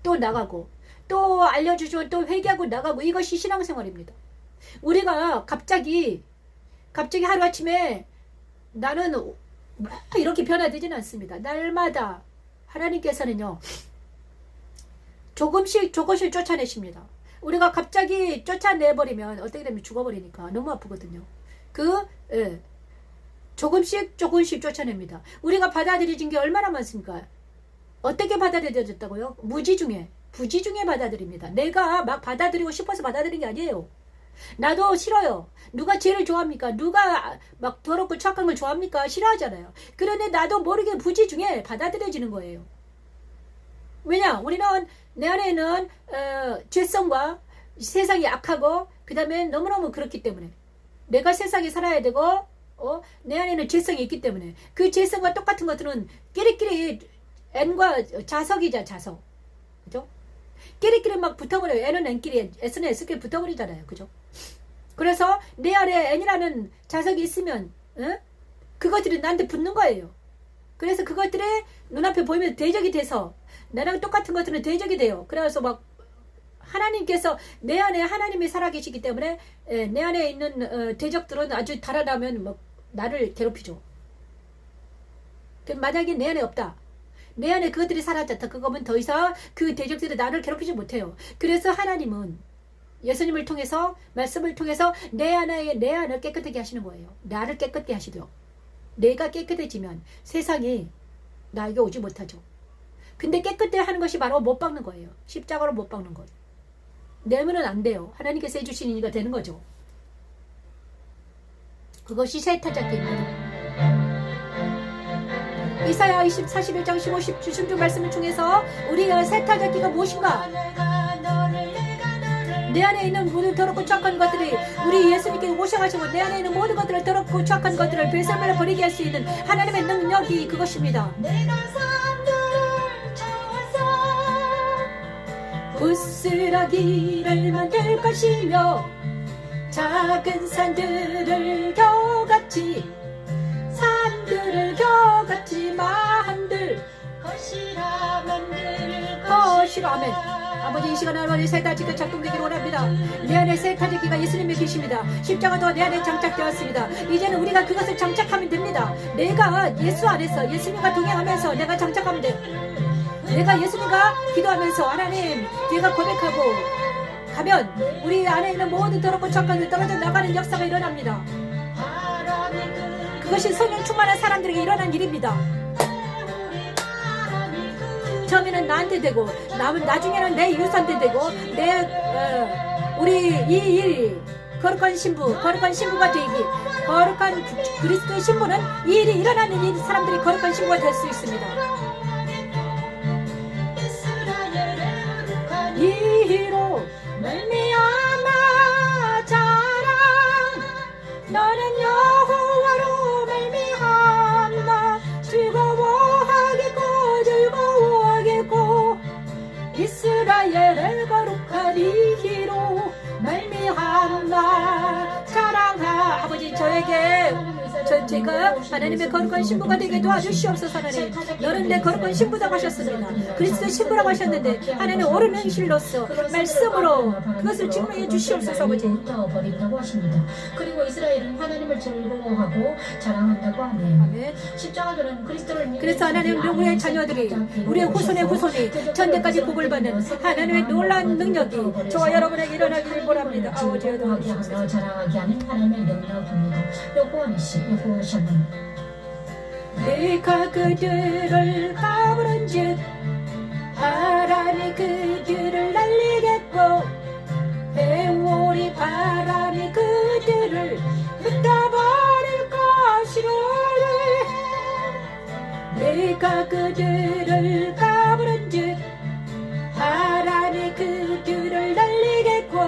또 나가고 또 알려주시면 또 회개하고 나가고 이것이 신앙생활입니다. 우리가 갑자기 하루아침에 나는 이렇게 변화되지는 않습니다. 날마다 하나님께서는요 조금씩 쫓아내십니다. 우리가 갑자기 쫓아내버리면 어떻게 되면 죽어버리니까 너무 아프거든요. 조금씩 쫓아냅니다. 우리가 받아들여진 게 얼마나 많습니까? 어떻게 받아들여졌다고요? 부지 중에 받아들입니다. 내가 막 받아들이고 싶어서 받아들인 게 아니에요. 나도 싫어요. 누가 죄를 좋아합니까? 누가 막 더럽고 착한 걸 좋아합니까? 싫어하잖아요. 그런데 나도 모르게 부지 중에 받아들여지는 거예요. 왜냐? 우리는 내 안에 있는 죄성과 세상이 악하고 그 다음에 너무너무 그렇기 때문에 내가 세상에 살아야 되고 내 안에는 죄성이 있기 때문에 그 죄성과 똑같은 것들은 끼리끼리 N과 자석이자 자석. 그죠? 끼리끼리 막 붙어버려요. N은 N끼리, S는 S끼리 붙어버리잖아요. 그죠? 그래서 내 안에 N이라는 자석이 있으면 그것들이 나한테 붙는 거예요. 그래서 그것들이 눈앞에 보이면 대적이 돼서 나랑 똑같은 것들은 대적이 돼요. 그래서 막 하나님께서 내 안에 하나님이 살아계시기 때문에 내 안에 있는 대적들은 아주 달아나면 막 나를 괴롭히죠. 만약에 내 안에 없다. 내 안에 그것들이 사라졌다. 그거면 더 이상 그 대적들이 나를 괴롭히지 못해요. 그래서 하나님은 예수님을 통해서 말씀을 통해서 내 안을 깨끗하게 하시는 거예요. 나를 깨끗게 하시도록. 내가 깨끗해지면 세상이 나에게 오지 못하죠. 근데 깨끗해 하는 것이 바로 못 박는 거예요. 십자가로 못 박는 것. 내면은 안 돼요. 하나님께서 해주신 이가 되는 거죠. 그것이 세타잡기입니다. 이사야 41장 15 주신 말씀을 통해서 우리가 세타잡기가 무엇인가? 내 안에 있는 모든 더럽고 착한 것들이 우리 예수님께 오셔가지고 내 안에 있는 모든 것들을 더럽고 착한 것들을 배설물에 버리게 할 수 있는 하나님의 능력이 그것입니다. 부스러기를 만들 것이며 작은 산들을 겨같이 산들을 겨같이 만들 것이라 아멘. 아버지 이 시간 아버지 세타지가 작동되기를 원합니다. 내 안에 세타지기가 예수님이 계십니다. 십자가도 내 안에 장착되었습니다. 이제는 우리가 그것을 장착하면 됩니다. 내가 예수 안에서 예수님과 동행하면서 내가 장착하면 돼. 내가 예수님과 기도하면서 하나님 내가 고백하고 가면 우리 안에 있는 모든 더럽고 착한 게 떨어져 나가는 역사가 일어납니다. 그것이 성령 충만한 사람들에게 일어난 일입니다. 처음에는 나한테 되고 나중에는 내 이웃한테 되고 우리 이 거룩한 신부가 되기, 거룩한 그리스도의 신부는 이 일이 일어나는 이 사람들이 거룩한 신부가 될 수 있습니다. 이로 말미암아 자랑, 너는 여호와로 말미암아 즐거워하겠고 이스라엘의 거룩한 이로 말미암아 자랑하. 아버지, 제가 하나님의 거룩한 신부가 되게 도와주시옵소서. 하나님, 너는 내 거룩한 신부라고 하셨습니다. 그리스도의 신부라고 하셨는데 하나님 옳은 행실로서 말씀으로 그것을 증명해 주시옵소서. 아버지, 버린다고 하십니다. 그리고 이스라엘은 하나님을 즐거워하고 자랑한다고 하네요. 아멘. 십자가들은 그리스도를 믿는 그래서 하나님, 누구의 자녀들이, 우리의 후손의 후손이 전대까지 복을 받는 하나님의 놀라운 능력이 저와 여러분에게 일어나기를 바랍니다. 아버지여, 도와주시옵소서. 자랑하게 하는 하나님의 능력입니다. 여호와니시 여호와시는 내가 그들을 가부른즉 바람이 그들을 날리겠고 해오리 바람이 그들을 흩어버릴 것이로니 내가 그들을 가부른즉 바람이 그들을 날리겠고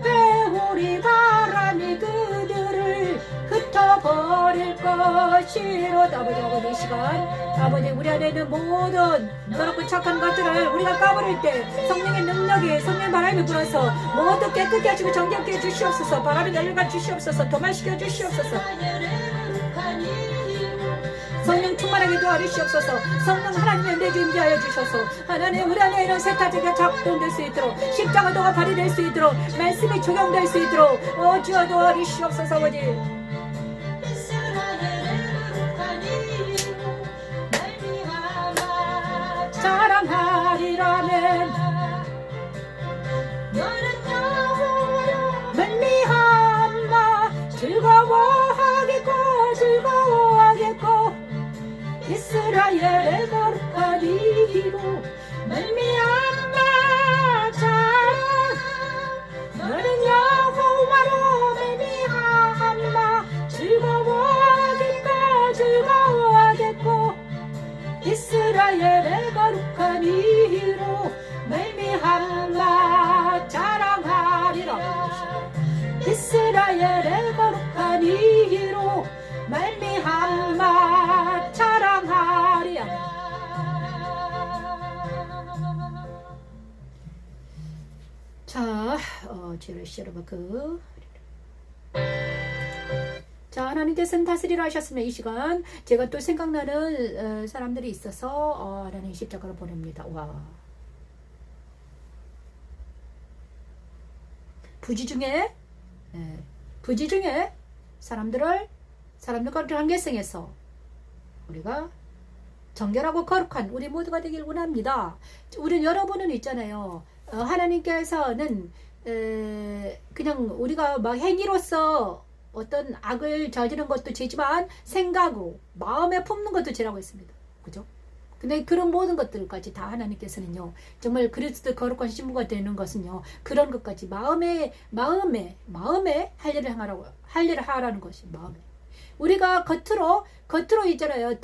해오리 바람이 그들을 흩어버릴 것이로다. 아버지, 이 시간 아버지, 우리 안에 있는 모든 더럽고 착한 것들을 우리가 까버릴 때 성령의 능력이, 성령의 바람이 불어서 모두 깨끗게 하시고 정결케 해주시옵소서. 바람이 날려가 주시옵소서. 도말시켜 주시옵소서. 성령 충만하게 도와주시옵소서. 성령 하나님의 내주 임재하여 주셔서 하나님, 우리 안에 이런 세타제가 작동될 수 있도록, 십자가도가 발휘될 수 있도록, 말씀이 적용될 수 있도록 주여 도와주시옵소서. 아버지, 자랑하리라면 말미암아 즐거워하겠고 이스라엘의 거룩한 이로 말미암아 자랑, 너는 여호와로 말미암아 즐거워하겠고 이스라엘의 거룩한 이로 말미암아 자랑하리라. 이스라엘의 거룩한 이로 말미암아 자랑하리라. 자, 자, 하나님께서는 다스리라 하셨으면 이 시간 제가 또 생각나는 사람들이 있어서 하나님 십자가로 보냅니다. 와, 부지 중에 사람들과 관계성에서 우리가 정결하고 거룩한 우리 모두가 되길 원합니다. 우리 여러분은 있잖아요. 하나님께서는 그냥 우리가 막 행위로서 어떤 악을 저지른 것도 죄지만 생각하고 마음에 품는 것도 죄라고 했습니다. 그죠? 근데 그런 모든 것들까지 다 하나님께서는요, 정말 그리스도 거룩한 신부가 되는 것은요, 그런 것까지 마음에 할 일을 하라는 것이 마음에. 우리가 겉으로 있잖아요.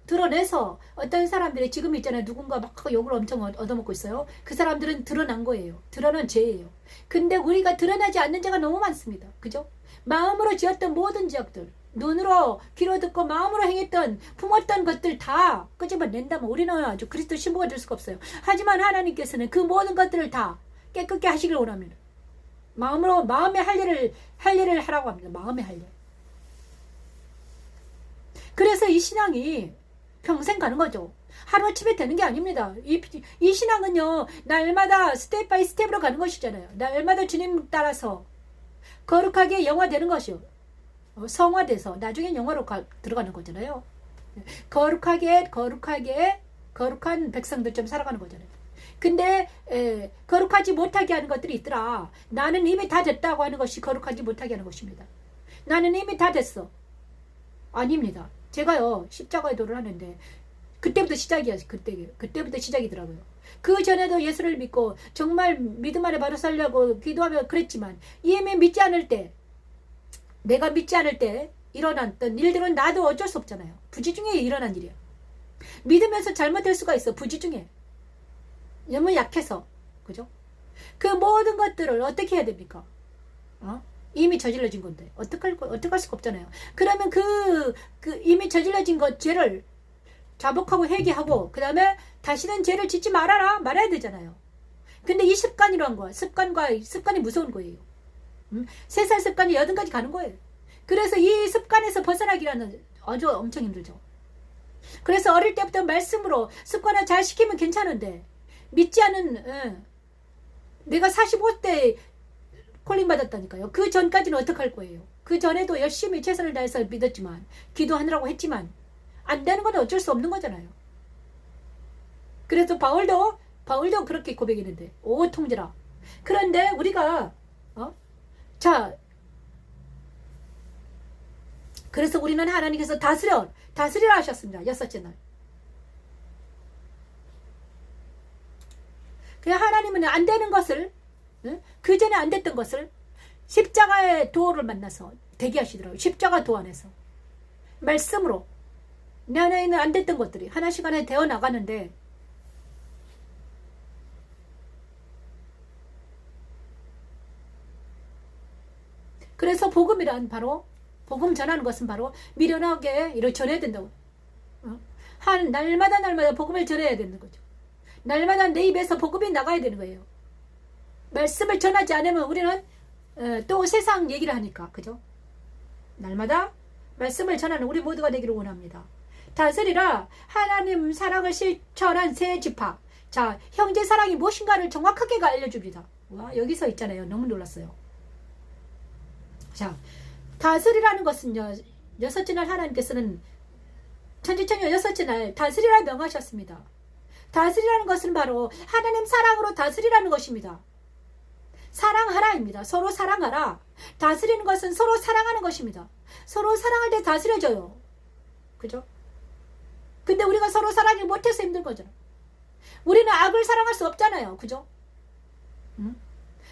드러내서 어떤 사람들이 지금 있잖아요. 누군가 막 욕을 엄청 얻어먹고 있어요. 그 사람들은 드러난 거예요. 드러난 죄예요. 근데 우리가 드러나지 않는 죄가 너무 많습니다. 그죠? 마음으로 지었던 모든 지역들, 눈으로 귀로 듣고 마음으로 행했던, 품었던 것들 다 끄집어낸다면 우리는 아주 그리스도 신부가 될 수가 없어요. 하지만 하나님께서는 그 모든 것들을 다 깨끗게 하시길 원합니다. 마음에 할 일을 하라고 합니다. 마음에 할 일. 그래서 이 신앙이 평생 가는 거죠. 하루아침에 되는 게 아닙니다. 이 신앙은요, 날마다 스텝 바이 스텝으로 가는 것이잖아요. 날마다 주님 따라서 거룩하게 영화되는 것이요. 성화돼서 나중엔 영화로 들어가는 거잖아요. 거룩한 백성들처럼 살아가는 거잖아요. 근데 거룩하지 못하게 하는 것들이 있더라. 나는 이미 다 됐다고 하는 것이 거룩하지 못하게 하는 것입니다. 나는 이미 다 됐어. 아닙니다. 제가요, 십자가의 도를 하는데 그때부터 시작이야. 그때부터 시작이더라고요. 그 전에도 예수를 믿고 정말 믿음 안에 바로 살려고 기도하며 그랬지만 이미 믿지 않을 때, 내가 믿지 않을 때 일어났던 일들은 나도 어쩔 수 없잖아요. 부지 중에 일어난 일이야. 믿으면서 잘못될 수가 있어. 부지 중에. 너무 약해서. 그죠? 그 모든 것들을 어떻게 해야 됩니까? 이미 저질러진 건데 어떡할 수가 없잖아요. 그러면 그 이미 저질러진 것 죄를 자복하고 회개하고 그 다음에 다시는 죄를 짓지 말아야 되잖아요. 근데 이 습관이란 거, 습관이 무서운 거예요. 세살 습관이 80까지 가는 거예요. 그래서 이 습관에서 벗어나기라는 아주 엄청 힘들죠. 그래서 어릴 때부터 말씀으로 습관을 잘 시키면 괜찮은데 믿지 않은 내가 45대 콜링 받았다니까요. 그 전까지는 어떡할 거예요. 그 전에도 열심히 최선을 다해서 믿었지만 기도하느라고 했지만 안 되는 건 어쩔 수 없는 거잖아요. 그래서 바울도 그렇게 고백했는데 오 통제라. 그런데 우리가 자 그래서 우리는 하나님께서 다스리라 하셨습니다. 6째 날. 그냥 하나님은 안 되는 것을 그 전에 안 됐던 것을 십자가의 도를 만나서 대기하시더라고요. 십자가 도 안에서 말씀으로 내 안에 있는 안 됐던 것들이 하나씩 안에 되어 나가는데 그래서 복음이란 바로 복음 전하는 것은 바로 미련하게 이렇게 전해야 된다고. 한 날마다 복음을 전해야 되는 거죠. 날마다 내 입에서 복음이 나가야 되는 거예요. 말씀을 전하지 않으면 우리는 또 세상 얘기를 하니까 그죠? 날마다 말씀을 전하는 우리 모두가 되기를 원합니다. 다스리라. 하나님 사랑을 실천한 세 지파. 자, 형제 사랑이 무엇인가를 정확하게 알려줍니다. 와, 여기서 있잖아요. 너무 놀랐어요. 자, 다스리라는 것은요, 6째 날 하나님께서는 천지천년 6째 날 다스리라 명하셨습니다. 다스리라는 것은 바로 하나님 사랑으로 다스리라는 것입니다. 사랑하라입니다. 서로 사랑하라. 다스리는 것은 서로 사랑하는 것입니다. 서로 사랑할 때 다스려져요. 그죠? 근데 우리가 서로 사랑하지 못해서 힘든 거잖아. 우리는 악을 사랑할 수 없잖아요. 그죠?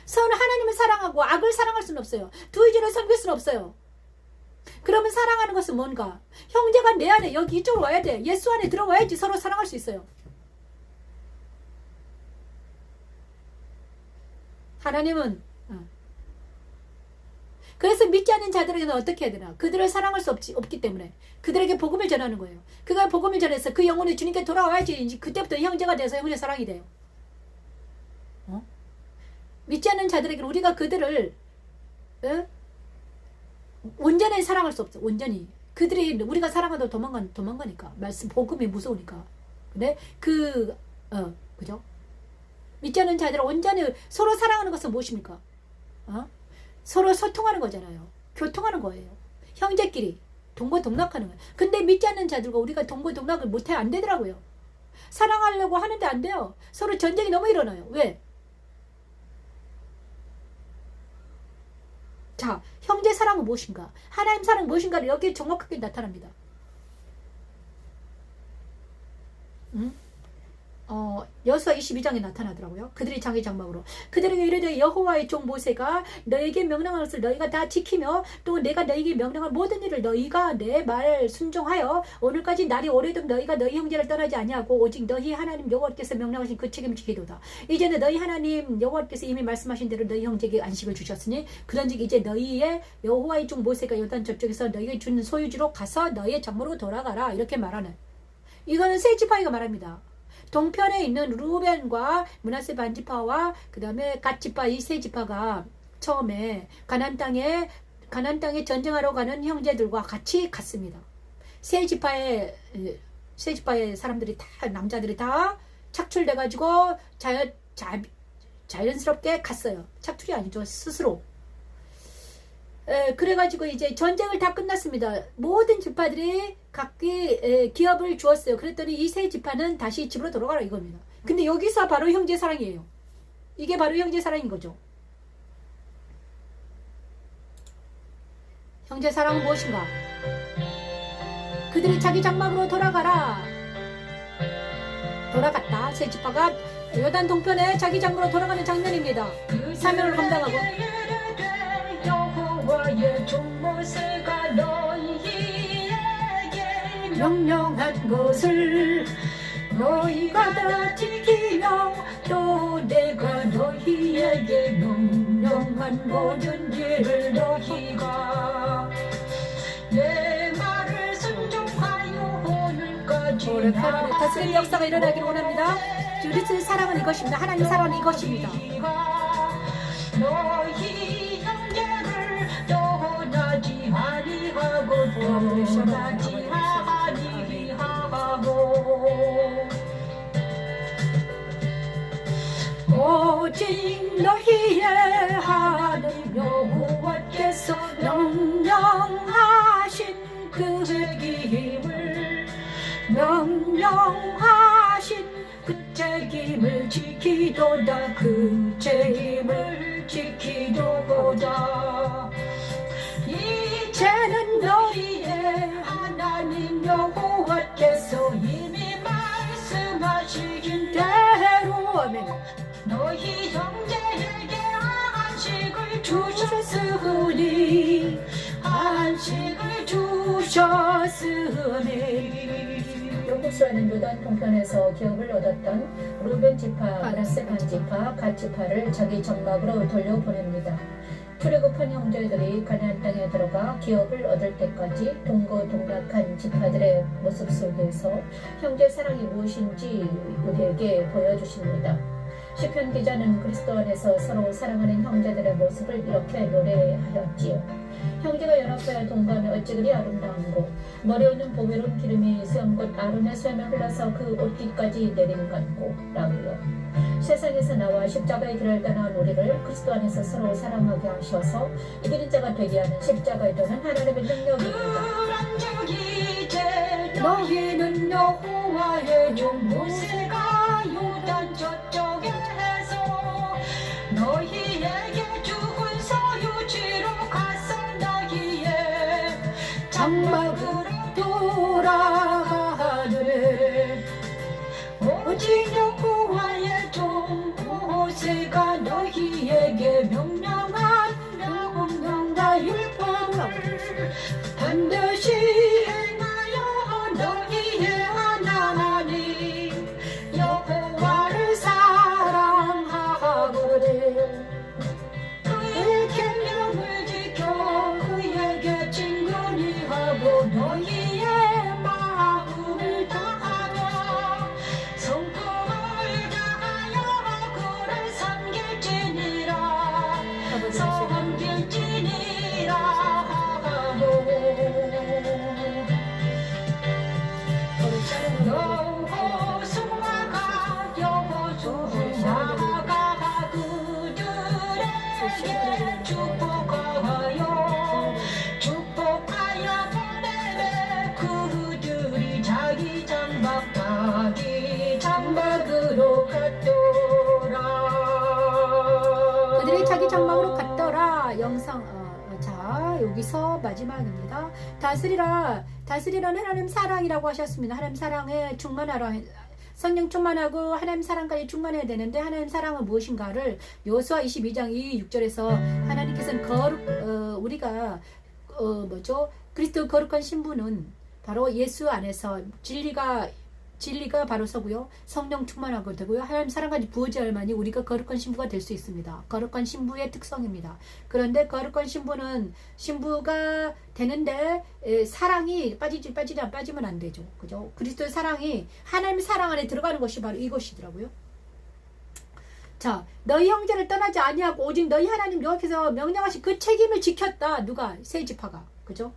서로 하나님을 사랑하고 악을 사랑할 수는 없어요. 두 이주를 섬길 수는 없어요. 그러면 사랑하는 것은 뭔가? 형제가 내 안에 여기 이쪽으로 와야 돼. 예수 안에 들어와야지 서로 사랑할 수 있어요. 하나님은 그래서 믿지 않는 자들에게는 어떻게 해야 되나? 그들을 사랑할 수 없기 때문에 그들에게 복음을 전하는 거예요. 그가 복음을 전해서 그 영혼이 주님께 돌아와야지 그때부터 형제가 돼서 형제 사랑이 돼요. 믿지 않는 자들에게는 우리가 그들을 온전히 사랑할 수 없어. 온전히 그들이 우리가 사랑하다 도망가니까 말씀 복음이 무서우니까. 근데 그죠? 믿지 않는 자들은 온전히 서로 사랑하는 것은 무엇입니까? 서로 소통하는 거잖아요. 교통하는 거예요. 형제끼리 동고동락하는 거예요. 근데 믿지 않는 자들과 우리가 동고동락을 못해 안 되더라고요. 사랑하려고 하는데 안 돼요. 서로 전쟁이 너무 일어나요. 왜? 자, 형제 사랑은 무엇인가? 하나님 사랑은 무엇인가를 여기에 정확하게 나타납니다. 여호수아 22장에 나타나더라고요. 그들이 자기 장막으로 그들에게 이르되 여호와의 종 모세가 너에게 명령한 것을 너희가 다 지키며 또 내가 너희에게 명령한 모든 일을 너희가 내 말 순종하여 오늘까지 날이 오래도록 너희가 너희 형제를 떠나지 아니하고 오직 너희 하나님 여호와께서 명령하신 그 책임을 지키도다. 이제는 너희 하나님 여호와께서 이미 말씀하신 대로 너희 형제에게 안식을 주셨으니 그런즉 이제 너희의 여호와의 종 모세가 요단 저쪽에서 너희가 준 소유지로 가서 너희의 장막으로 돌아가라. 이렇게 말하는 이거는 세 지파가 말합니다. 동편에 있는 루벤과 므낫세 반지파와 그 다음에 갓지파 이 세 지파가 처음에 가나안 땅에 전쟁하러 가는 형제들과 같이 갔습니다. 세 지파의 사람들이 다 남자들이 다 착출돼 가지고 자연스럽게 갔어요. 착출이 아니죠. 스스로. 그래가지고 이제 전쟁을 다 끝났습니다. 모든 지파들이 각기 기업을 주었어요. 그랬더니 이 세 지파는 다시 집으로 돌아가라 이겁니다. 근데 여기서 바로 형제 사랑이에요. 이게 바로 형제 사랑인 거죠. 형제 사랑은 무엇인가? 그들이 자기 장막으로 돌아가라. 돌아갔다. 세 지파가 요단 동편에 자기 장으로 돌아가는 장면입니다. 사명을 감당하고. 여호와의 종 모세가 너희에게 명령한 것을 너희가 다 지키며 또 내가 너희에게 명령한 모든 일을 너희가 내 말을 순종하여 오늘까지 오랫동안 다스림 역사가 일어나기를 원합니다. 그리스도의 사랑은 이것입니다. 하나님 사랑은 이것입니다. 너희 형제를 떠나지 아니하고 떠나지 아니하고 오직 너희의 하나님 여호와께서 명령하신 그 책임을 지키도다. 그 책임을 지키도다. 이제는 너희의 하나님 여호와께서 이미 말씀하시긴 대로 아멘. 너희 형제에게 안식을 주셨으니 안식을 주셨으니. 여호수아는 요단 동편에서 기업을 얻었던 루벤 지파, 므낫세 반 지파, 갓 지파를 자기 장막으로 돌려보냅니다. 출애굽한 형제들이 가나안 땅에 들어가 기업을 얻을 때까지 동고동락한 지파들의 모습 속에서 형제 사랑이 무엇인지 우리에게 보여주십니다. 시편 기자는 그리스도 안에서 서로 사랑하는 형제들의 모습을 이렇게 노래하였지요. 형제가 연합하여 동거하면 어찌 그리 아름다운고 머리에 있는 보배로운 기름이 수염곧 아론의 쇠며 흘러서 그 옷깃까지 내린 같고 라고요. 세상에서 나와 십자가의 길을 떠나온 우리를 그리스도 안에서 서로 사랑하게 하셔서 이기는 자가 되게 하는 십자가의 도는 하나님의 능력입니다. 너희는 여호와의 종 모세가 요단 저쪽에서 너희에게 주훈 소유지로 갔었나기에 장막으로 돌아가느래 오직 여호와의 종 모세가 너희에게 명령한 명령과 율법을 반드시 행하여 너희의 하나님 여호와를 사랑하거든. 그의 계명을 지켜 그에게 친근히 하고 너희의 마음을 다하며 성품을 다하여 그를 섬길지니라 하고 여호수아가 그들에게 축복하여 보내매 그들이 자기 장막으로 갔더라. 그들이 자기 장막으로 갔더라. 영상 자 여기서 마지막입니다. 다스리라는 하나님 사랑이라고 하셨습니다. 하나님 사랑에 충만하라. 성령 충만하고 하나님 사랑까지 충만해야 되는데 하나님 사랑은 무엇인가를 여호수아 22장 2-6절에서 하나님께서는 우리가 그리스도 거룩한 신부는 바로 예수 안에서 진리가 바로 서고요. 성령 충만하고 되고요. 하나님 사랑까지 부어져야만이 우리가 거룩한 신부가 될 수 있습니다. 거룩한 신부의 특성입니다. 그런데 거룩한 신부가 되는데 사랑이 빠지면 안 되죠. 그죠? 그리스도의 사랑이 하나님 사랑 안에 들어가는 것이 바로 이것이더라고요. 자, 너희 형제를 떠나지 아니하고 오직 너희 하나님 여호와께서 명령하신 그 책임을 지켰다. 누가? 세 지파가. 그죠?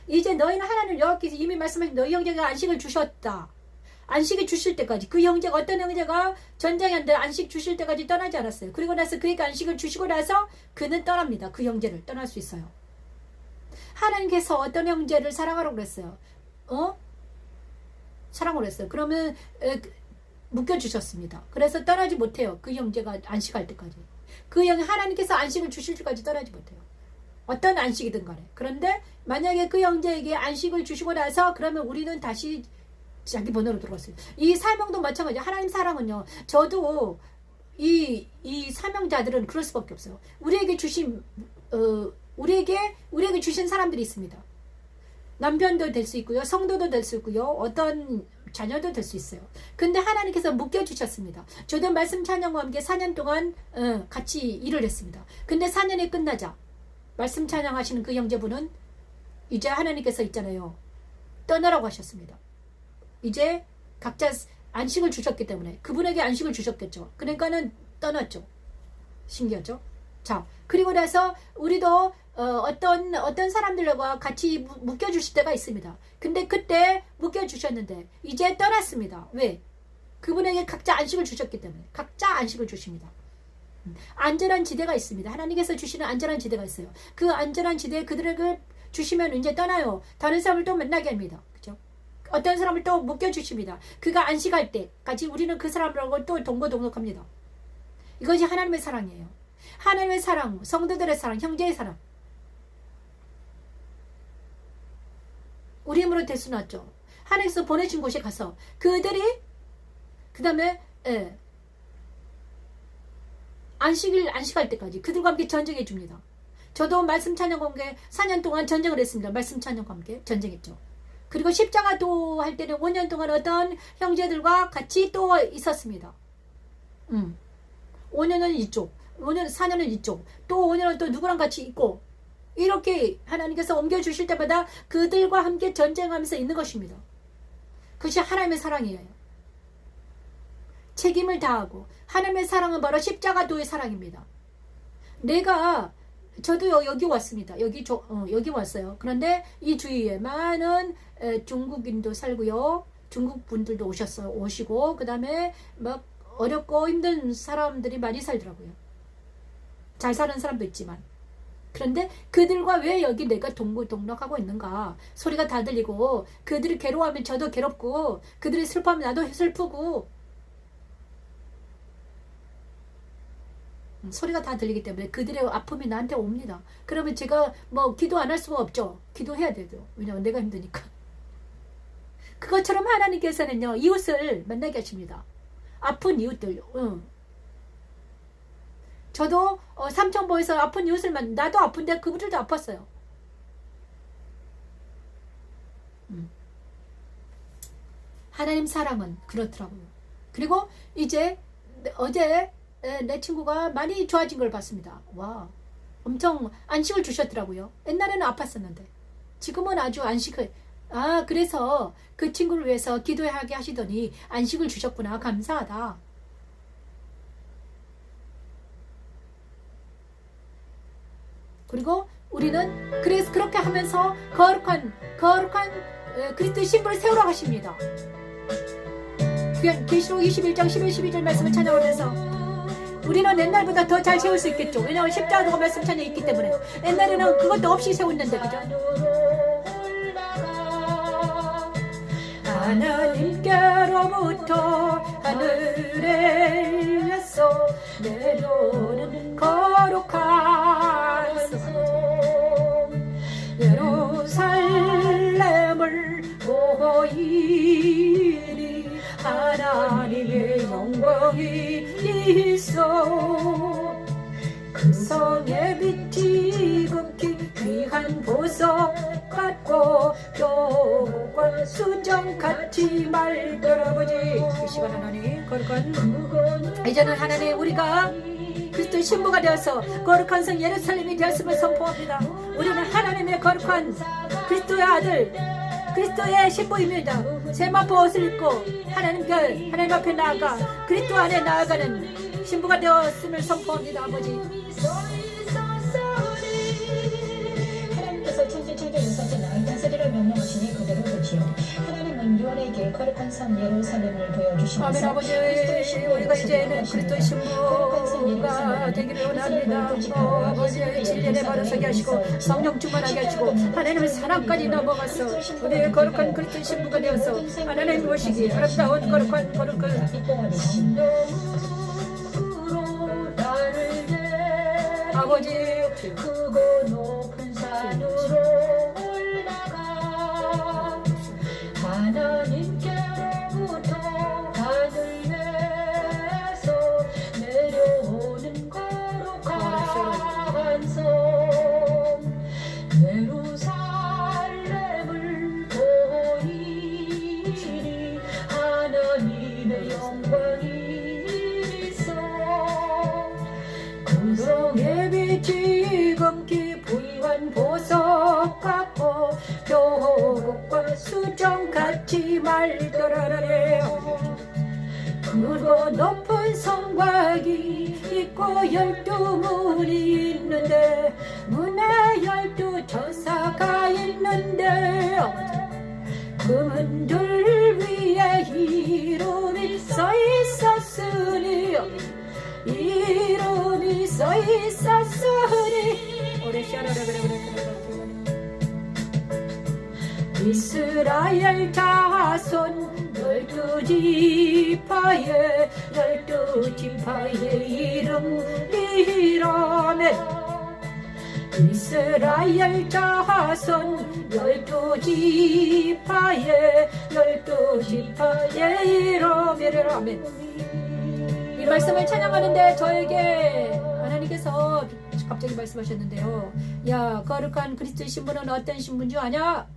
이제 너희는 하나님 여호와께서 이미 말씀하신 너희 형제가 안식을 주셨다. 안식을 주실 때까지 그 형제가 어떤 형제가 전쟁한데 안식 주실 때까지 떠나지 않았어요. 그리고 나서 그에게 안식을 주시고 나서 그는 떠납니다. 그 형제를 떠날 수 있어요. 하나님께서 어떤 형제를 사랑하라고 그랬어요. 사랑하라고 그랬어요. 그러면 묶여주셨습니다. 그래서 떠나지 못해요. 그 형제가 안식할 때까지. 하나님께서 안식을 주실 때까지 떠나지 못해요. 어떤 안식이든 간에. 그런데 만약에 그 형제에게 안식을 주시고 나서 그러면 우리는 다시 자기 번호로 들어갔어요. 이 사명도 마찬가지예요. 하나님 사랑은요. 저도 이 사명자들은 그럴 수밖에 없어요. 우리에게 주신 우리에게 주신 사람들이 있습니다. 남편도 될 수 있고요. 성도도 될 수 있고요. 어떤 자녀도 될 수 있어요. 근데 하나님께서 묶여주셨습니다. 저도 말씀 찬양과 함께 4년 동안 같이 일을 했습니다. 근데 4년이 끝나자 말씀 찬양하시는 그 형제분은 이제 하나님께서 있잖아요. 떠나라고 하셨습니다. 이제 각자 안식을 주셨기 때문에 그분에게 안식을 주셨겠죠. 그러니까는 떠났죠. 신기하죠? 자, 그리고 나서 우리도 어떤 사람들과 같이 묶여주실 때가 있습니다. 근데 그때 묶여주셨는데 이제 떠났습니다. 왜? 그분에게 각자 안식을 주셨기 때문에 각자 안식을 주십니다. 안전한 지대가 있습니다. 하나님께서 주시는 안전한 지대가 있어요. 그 안전한 지대에 그들에게 주시면 이제 떠나요. 다른 사람을 또 만나게 합니다. 그죠? 어떤 사람을 또 묶여주십니다. 그가 안식할 때까지 우리는 그 사람들하고 또 동거동록합니다. 이것이 하나님의 사랑이에요. 하나님의 사랑, 성도들의 사랑, 형제의 사랑. 우리 힘으로 될 수는 없죠. 하나님께서 보내신 곳에 가서 그들이 그 다음에 안식할 때까지 그들과 함께 전쟁해 줍니다. 저도 말씀 찬양과 함께 4년 동안 전쟁을 했습니다. 말씀 찬양과 함께 전쟁했죠. 그리고 십자가도 할 때는 5년 동안 어떤 형제들과 같이 또 있었습니다. 5년은 이쪽, 4년은 이쪽, 또 5년은 또 누구랑 같이 있고, 이렇게 하나님께서 옮겨주실 때마다 그들과 함께 전쟁하면서 있는 것입니다. 그것이 하나님의 사랑이에요. 책임을 다하고 하나님의 사랑은 바로 십자가도의 사랑입니다. 저도 여기 왔습니다. 여기 왔어요. 그런데 이 주위에 많은 중국인도 살고요. 중국 분들도 오시고 그 다음에 막 어렵고 힘든 사람들이 많이 살더라고요. 잘 사는 사람도 있지만. 그런데 그들과 왜 여기 내가 동록하고 있는가 소리가 다 들리고 그들이 괴로워하면 저도 괴롭고 그들이 슬퍼하면 나도 슬프고 소리가 다 들리기 때문에 그들의 아픔이 나한테 옵니다. 그러면 제가 뭐 기도 안 할 수가 없죠. 기도해야 되죠. 왜냐하면 내가 힘드니까. 그것처럼 하나님께서는요 이웃을 만나게 하십니다. 아픈 이웃들. 저도 삼천포에서 아픈 이웃을 나도 아픈데 그분들도 아팠어요. 하나님 사랑은 그렇더라고요. 그리고 이제 어제 내 친구가 많이 좋아진 걸 봤습니다. 와, 엄청 안식을 주셨더라고요. 옛날에는 아팠었는데 지금은 아주 안식을 그래서 그 친구를 위해서 기도하게 하시더니 안식을 주셨구나. 감사하다. 그리고 우리는 그래서 그렇게 하면서 거룩한 그리스도의 신부를 세우러 가십니다. 계시록 21장 11, 12절 말씀을 찬양하면서 우리는 옛날보다 더 잘 세울 수 있겠죠. 왜냐하면 십자가도가 말씀 찬양이 있기 때문에. 옛날에는 그것도 없이 세웠는데 그죠? 하나님께로부터 하늘에서 내려오는 거룩한 예루살렘을 보이니 하나님의 영광이 있어 그 성의 빛이 극히 귀한 보석 같고 교과 수정같이 말들어보지. 이 시간 하나님 거룩한 이제는 하나님 우리가 그리스도 신부가 되어서 거룩한 성 예루살렘이 되었음을 선포합니다. 우리는 하나님의 거룩한 그리스도의 아들 그리스도의 신부입니다. 세마포 옷을 입고 하나님 앞에 나아가 그리스도 안에 나아가는 신부가 되었음을 선포합니다. 아버지 하나님께서 천지 창조 역사전에 다스리를 명령하시니 그대로 되지요. 하나님은 요한에게 거룩한 성 예루살렘을 보여주시면서 아멘. 아버지 우리가 이제는 그리스도의 신부가 되기를 원합니다. 아버지 진리에 바로서게 하시고 성령 충만하게 하시고 하나님의 사랑까지 넘어가서 우리의 거룩한 그리스도의 신부가 되어서 하나님 모시기 아름다운 거룩한 아버지 크고 높은 산으로 올라가 하나님께로 성광이 있어 구성의 빛이 검기 부유한 보석 같고 교곡과 수정같이 말더라래요. 크고 높은 성곽이 있고 12문이 있는데 문에 12 천사가 있는데 그 문들 위에 이름이 써 있었으니 이름이 써 있었으니 오래 샤라라 그래 이스라엘 자손 12지파의 12지파의 이름이라면 이스라엘 자손 12지파의 12지파의 이름이라면 이 말씀을 찬양하는데 저에게 하나님께서 갑자기 말씀하셨는데요. 야, 거룩한 그리스도의 신분은 어떤 신분 줄 아냐?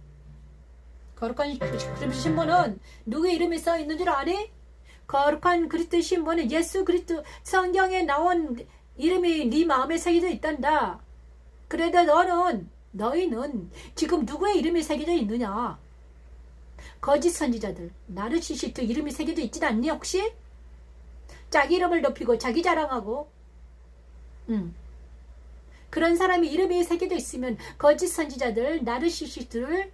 거룩한 그리스도의 신분은 누구의 이름이 써 있는 줄 아니? 거룩한 그리스도의 신분은 예수 그리스도 성경에 나온 이름이 네 마음에 새겨져 있단다. 그래도 너희는 지금 누구의 이름이 새겨져 있느냐? 거짓 선지자들, 나르시시스트 이름이 새겨져 있지 않니 혹시? 자기 이름을 높이고 자기 자랑하고 그런 사람이 이름이 새겨져 있으면 거짓 선지자들, 나르시시스트를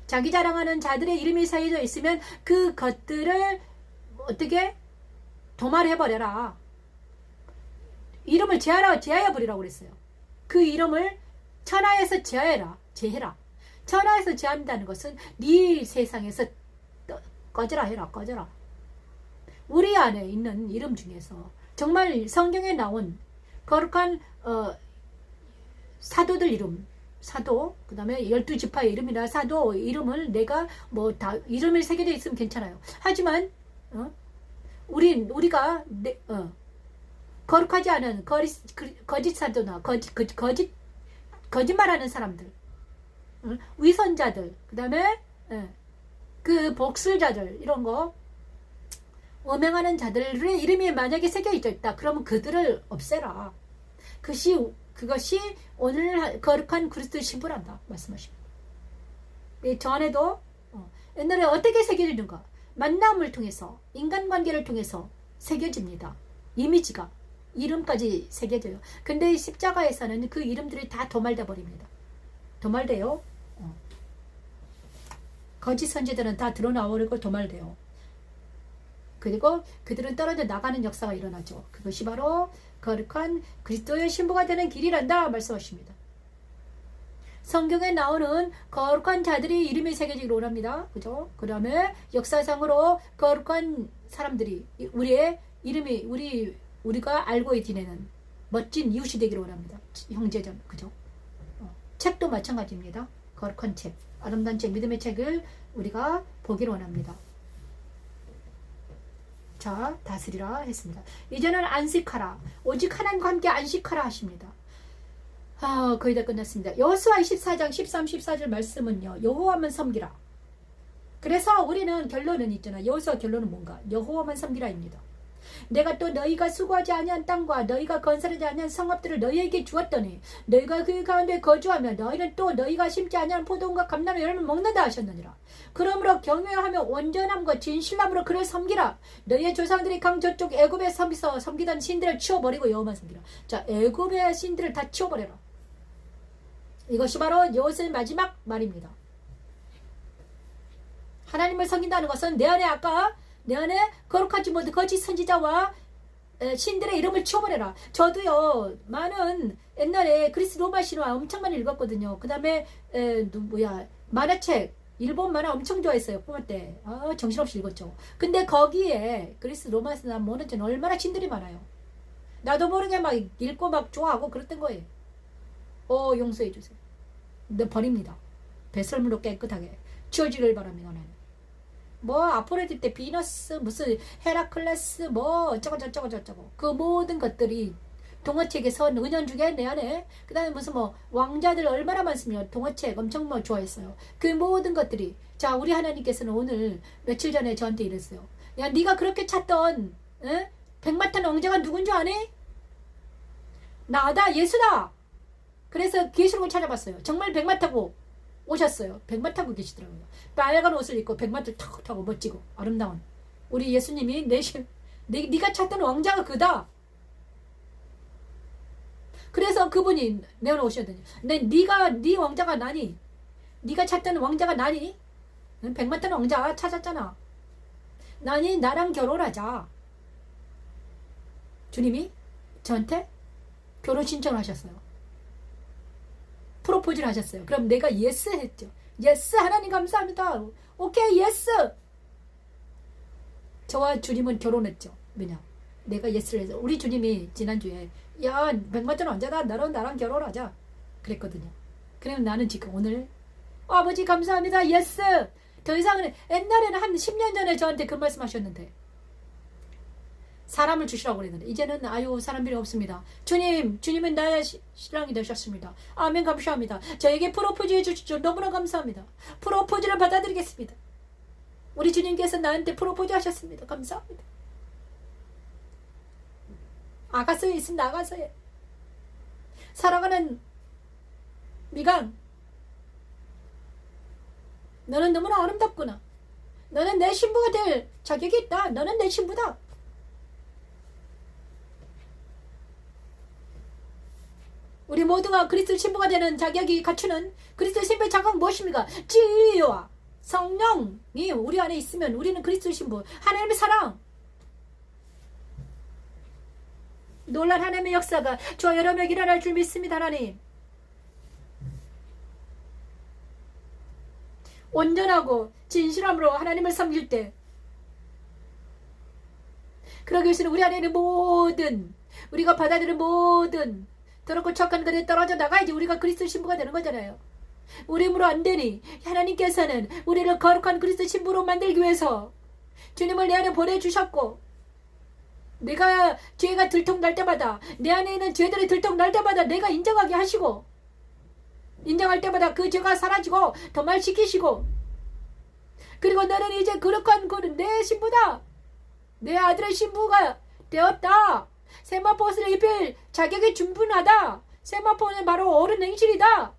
자기 자랑하는 자들의 이름이 새겨져 있으면 그 것들을 어떻게 도말해버려라. 이름을 제하여 버리라고 그랬어요. 그 이름을 천하에서 제해라. 천하에서 제한다는 것은 네 세상에서 꺼져라 해라. 꺼져라. 우리 안에 있는 이름 중에서 정말 성경에 나온 거룩한 사도들 이름, 사도, 그 다음에 12지파의 이름이나 사도 이름을 내가 뭐 다 이름을 새겨져 있으면 괜찮아요. 하지만 우리가 거룩하지 않은 거짓 사도나 거짓말하는 사람들, 위선자들, 그 다음에 그 복술자들 이런 거 음행하는 자들의 이름이 만약에 새겨 있다. 그러면 그들을 없애라. 그것이 오늘 거룩한 그리스도의 신부란다 말씀하십니다. 전에도 옛날에 어떻게 새겨지는가? 만남을 통해서, 인간관계를 통해서 새겨집니다. 이미지가, 이름까지 새겨져요. 근데 십자가에서는 그 이름들이 다 도말돼 버립니다. 도말돼요. 거짓 선지자들은 다 드러나버리고 도말돼요. 그리고 그들은 떨어져 나가는 역사가 일어나죠. 그것이 바로 거룩한 그리스도의 신부가 되는 길이란다 말씀하십니다. 성경에 나오는 거룩한 자들이 이름이 새겨지기를 원합니다. 그죠? 그 다음에 역사상으로 거룩한 사람들이 우리의 이름이 우리가 알고 지내는 멋진 이웃이 되기를 원합니다. 형제전, 그죠? 책도 마찬가지입니다. 거룩한 책, 아름다운 책, 믿음의 책을 우리가 보기를 원합니다. 자, 다스리라 했습니다. 이제는 안식하라. 오직 하나님과 함께 안식하라 하십니다. 거의 다 끝났습니다. 여호수아 24장 13, 14절 말씀은요. 여호와만 섬기라. 그래서 우리는 결론은 있잖아. 여호수아 결론은 뭔가? 여호와만 섬기라입니다. 내가 또 너희가 수고하지 아니한 땅과 너희가 건설하지 아니한 성읍들을 너희에게 주었더니 너희가 그 가운데 거주하며 너희는 또 너희가 심지 아니한 포도원과 감람의 열매를 먹는다 하셨느니라. 그러므로 경외하며 온전함과 진실함으로 그를 섬기라. 너희의 조상들이 강 저쪽 애굽에 섬기던 신들을 치워버리고 여호와만 섬기라. 자, 애굽의 신들을 다 치워버려라. 이것이 바로 여호수아의 마지막 말입니다. 하나님을 섬긴다는 것은 내 안에 거룩하지 못한 거짓 선지자와 신들의 이름을 치워버려라. 저도요, 많은 옛날에 그리스 로마 신화 엄청 많이 읽었거든요. 그 다음에 만화책, 일본 만화 엄청 좋아했어요. 뿜을 때. 정신없이 읽었죠. 근데 거기에 그리스 로마 신화 보는 전 얼마나 신들이 많아요. 나도 모르게 막 읽고 막 좋아하고 그랬던 거예요. 용서해주세요. 근데 버립니다. 배설물로 깨끗하게 치워지길 바랍니다. 아포로디테 때 비너스, 무슨 헤라클레스, 어쩌고. 그 모든 것들이 동화책에서 은연중에 내 안에, 그 다음에 무슨 왕자들 얼마나 많습니까? 동화책 엄청 좋아했어요. 그 모든 것들이, 자, 우리 하나님께서는 오늘 며칠 전에 저한테 이랬어요. 야, 네가 그렇게 찾던 백마탄 왕자가 누군 줄 아니? 나다, 예수다. 그래서 계시록을 찾아봤어요. 정말 백마 타고 오셨어요. 백마 타고 계시더라고요. 빨간 옷을 입고 백마를 탁 타고 멋지고 아름다운 우리 예수님이 네가 찾던 왕자가 그다. 그래서 그분이 내어놓으셨더니 네 왕자가 나니? 네가 찾던 왕자가 나니? 백마 타는 왕자 찾았잖아. 나니 나랑 결혼하자. 주님이 저한테 결혼 신청을 하셨어요. 프로포즈를 하셨어요. 그럼 내가 예스 했죠. 예스, 하나님 감사합니다. 오케이, 예스. 저와 주님은 결혼했죠. 왜냐? 내가 예스를 해서. 우리 주님이 지난주에 야, 백마탄 왕자다. 나랑 결혼하자. 그랬거든요. 그러면 나는 지금 오늘 아버지 감사합니다. 예스. 더 이상은 옛날에는 한 10년 전에 저한테 그 말씀 하셨는데 사람을 주시라고 그랬는데 이제는 아유 사람 필요 없습니다. 주님은 나의 신랑이 되셨습니다. 아멘 감사합니다. 저에게 프로포즈 해주시죠. 너무나 감사합니다. 프로포즈를 받아드리겠습니다. 우리 주님께서 나한테 프로포즈 하셨습니다. 감사합니다. 아가서에 있습니다. 아가서에 사랑하는 미강, 너는 너무나 아름답구나. 너는 내 신부가 될 자격이 있다. 너는 내 신부다. 우리 모두가 그리스도 신부가 되는 자격이 갖추는 그리스도 신부의 자격은 무엇입니까? 진리와 성령이 우리 안에 있으면 우리는 그리스도 신부, 하나님의 사랑, 놀란 하나님의 역사가 저와 여러분에게 일어날 줄 믿습니다. 하나님 온전하고 진실함으로 하나님을 섬길 때 그러기 위해서는 우리 안에 있는 모든 우리가 받아들인 모든 더럽고 척한 것에 떨어져 나가야지 우리가 그리스도 신부가 되는 거잖아요. 우리 힘으로 안 되니 하나님께서는 우리를 거룩한 그리스도 신부로 만들기 위해서 주님을 내 안에 보내주셨고 내가 죄가 들통날 때마다 내 안에 있는 죄들이 들통날 때마다 내가 인정하게 하시고 인정할 때마다 그 죄가 사라지고 도말시키시고 그리고 너는 이제 거룩한 내 신부다. 내 아들의 신부가 되었다. 세마포 옷을 입힐 자격이 충분하다. 세마포는 바로 어른 행실이다.